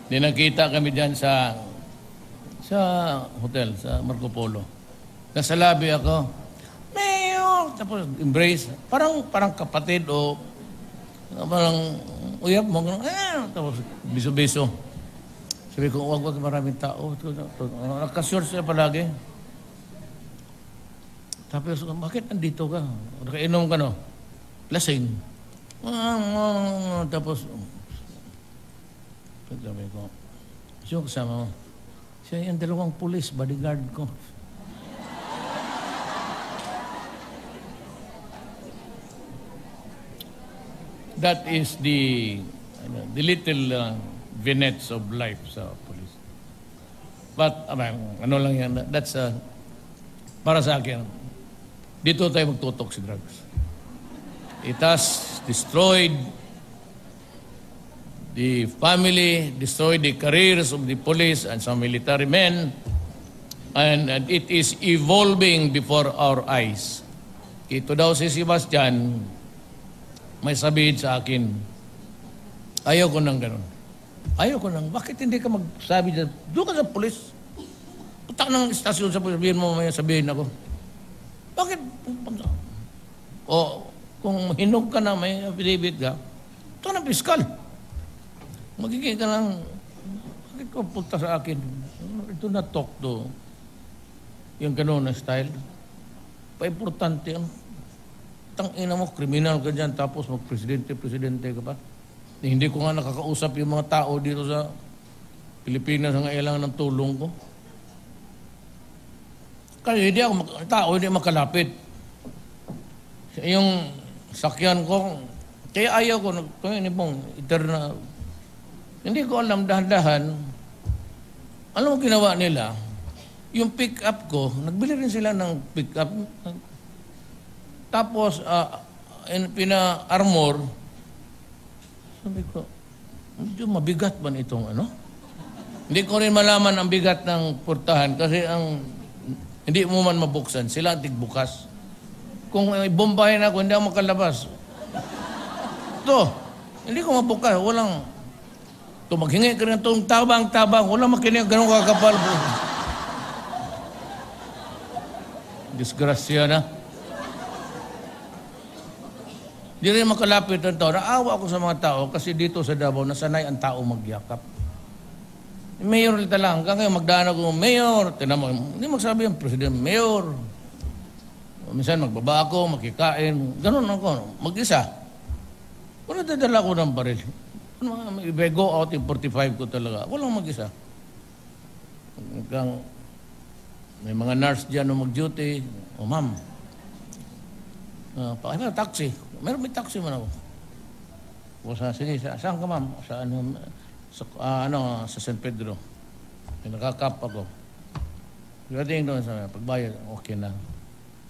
Di nakita kami dyan sa hotel, sa Marco Polo. Nasa lobby ako, Mayor! Tapos, embrace. Parang kapatid o parang uyap mo. Tapos, biso-biso. Sabi ko, wag maraming tao. Nakasure siya palagi. Tapos, bakit nandito ka? Nakainom ka, no? Lasing. Tapos, sabi ko, sino kasama mo? Siya yung dalawang pulis, bodyguard ko. That is the little vignettes of life sa police. But, ano lang yan, that's para sa akin, dito tayo magtutok si drugs. It has destroyed the family, destroyed the careers of the police and some military men, and it is evolving before our eyes. Ito daw si Sebastian, may sabihin sa akin, ayaw ko nang ganun. Ayaw ko nang, bakit hindi ka magsabi dyan? Doon ka sa polis. Putak ng istasyon sa polis, sabihin mo, may sabihin ako. Bakit? O, kung hinog ka na, may affidavit ka, ito na piskal. Magiging ka lang, bakit ko punta sa akin? Ito na talk to. Yung ganun na style. Pa-importante yan. Tangina mo, kriminal ka dyan, tapos mag-presidente ka pa. Hindi ko nga nakakausap yung mga tao dito sa Pilipinas ang kailangan ng tulong ko. Kasi hindi ako, tao hindi makalapit. Yung sakyan ko, kaya ayaw ko, kaya pong eternal. Hindi ko alam, dahan-dahan, alam mo ginawa nila, yung pick-up ko, nagbili rin sila ng pick-up. Tapos, pina-armor, sabi ko, medyo mabigat ba nitong ano? Hindi ko rin malaman ang bigat ng portahan kasi hindi mo man mabuksan, sila tigbukas. Kung bombahin ako, hindi ako makalabas. Ito, hindi ko mabukas, walang, ito maghingi ka rin itong tabang, walang makinig, ganun kakapal. Disgrasya na. Di rin makalapit ang tao. Naawa ako sa mga tao kasi dito sa Davao, nasanay ang tao magyakap. Mayor nito lang. Hanggang ngayon magdaan ako, Mayor. Tinan mo, hindi magsabi ang President, Mayor. Minsan magbaba ako, makikain. Ganun ako, mag-isa. Kung nadadala ko ng baril, if I go out in 45 ko talaga, ako lang mag-isa. Hanggang may mga nurse dyan na mag-duty. O ma'am, pakita taxi. Meron may taxi man ako. O sige, saan ka ma'am? Sa San Pedro. Nakakap ako. Pagdating doon sa pagbayad, okay na.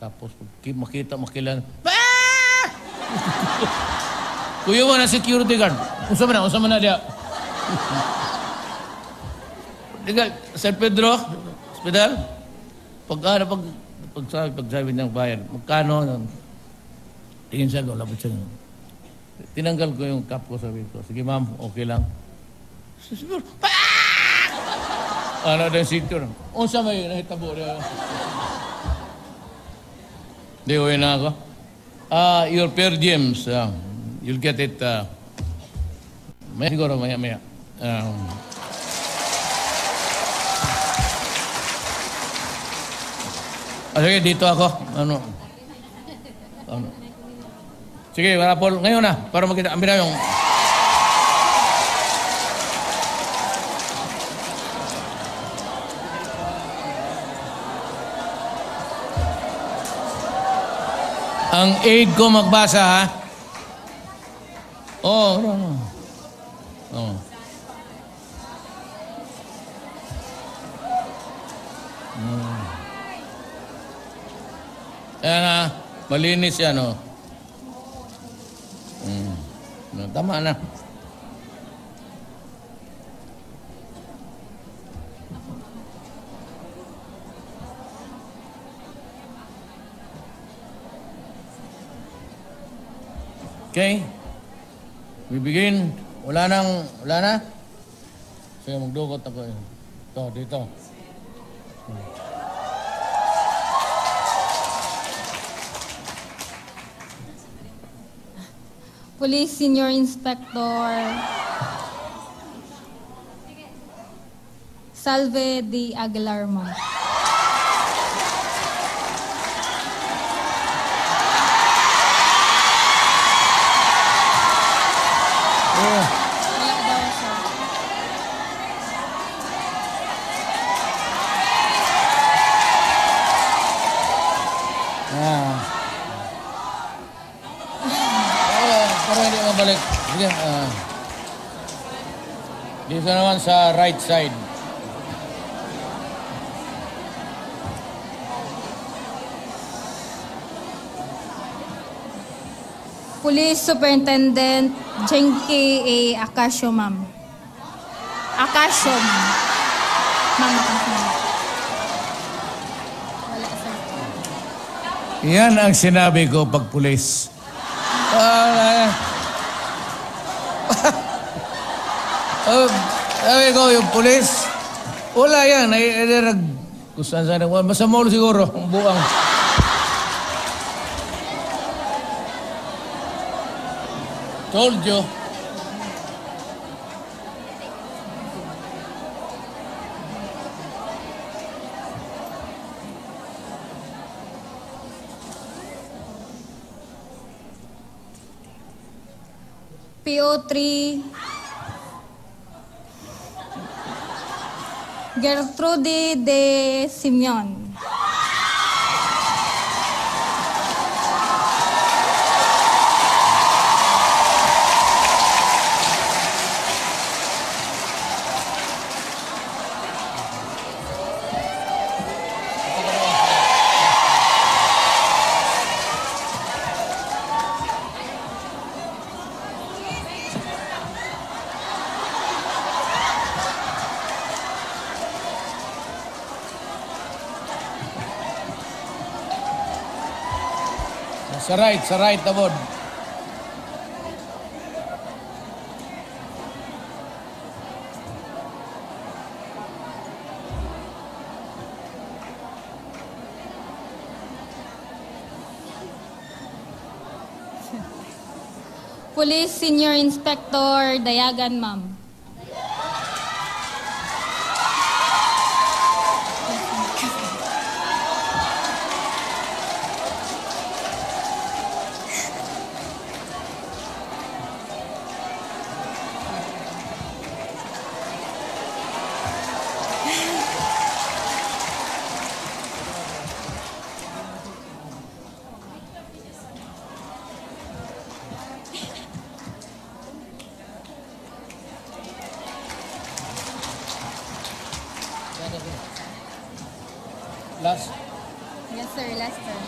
Tapos makilan. Kuya mo na security guard. Usama na dia. Diga, San Pedro, hospital. Pagsabi ng bayad, magkano? Tingin siya, labot siya. Tinanggal ko yung cap ko, sabi ko, sige ma'am, okay lang. Siguro, ano na yung sector? Sa may nahitabo niya. Di, uwi na ako. Your per diems, you'll get it, siguro maya. Sige, dito ako. Ano? Sige, Paul, ngayon na, para makita. Ambil na yung... Ang aid ko magbasa, ha? Oo. Ayan na, malinis yan, oh. Tama na. Okay. We begin. Wala na? Sige, magdugot ako. Ito, dito. Police Senior Inspector Salve D. Aguilarmo. Wala daw siya. Para hindi mabalik. Sige. Dito naman sa right side. Police Superintendent Jenky A. Acasio, ma'am. Acasio, ma'am. Ma'am, Acasio. Wala, sir. Yan ang sinabi ko pag pulis. Sabi ko, yung pulis, wala yan. Kung saan, sa mall siguro, ang buang. Told you. PO3 Gertrude de Simeon. Sa right, Tabod. Police Senior Inspector Dayagan, ma'am. Last. Yes, sir. Last, sir.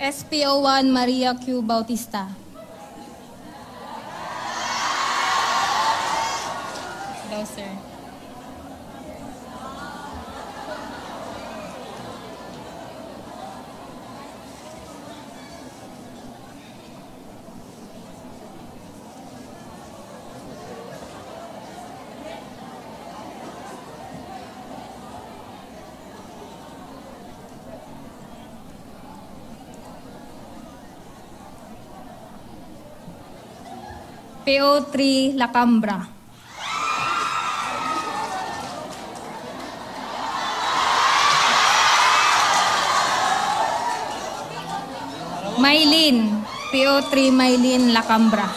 SPO1 Maria Q. Bautista. Daw, sir. PO3 La Cambra. Maylin. PO3 Maylin La Cambra.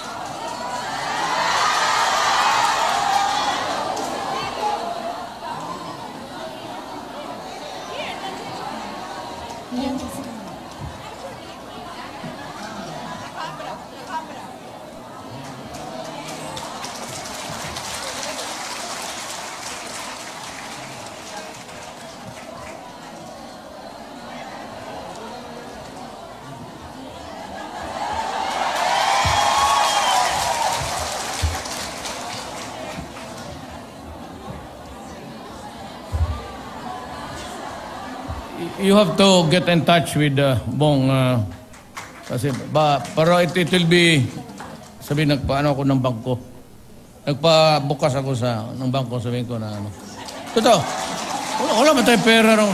You have to get in touch with Bong kasi pero it will be sabi nagpaano ako ng bangko. Nagpabukas ako ng bangko, sabihin ko na ano. Totoo. Wala ba tayong pera ro?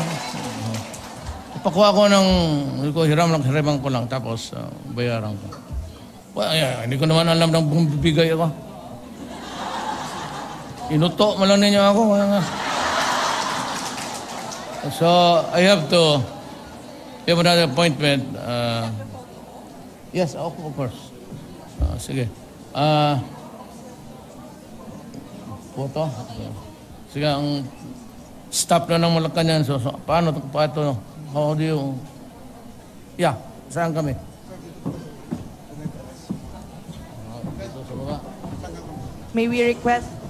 Ipakuha ko hiram ko lang tapos bayaran ko. Hindi ko naman alam ng bibigay ako. Inuto mo lang ninyo ako. So, I have another appointment. Yes, of course. Sige. Photo. Sige, ang staff na ng Malacanang. So paano ito? How do you... Yeah, saan kami? May we request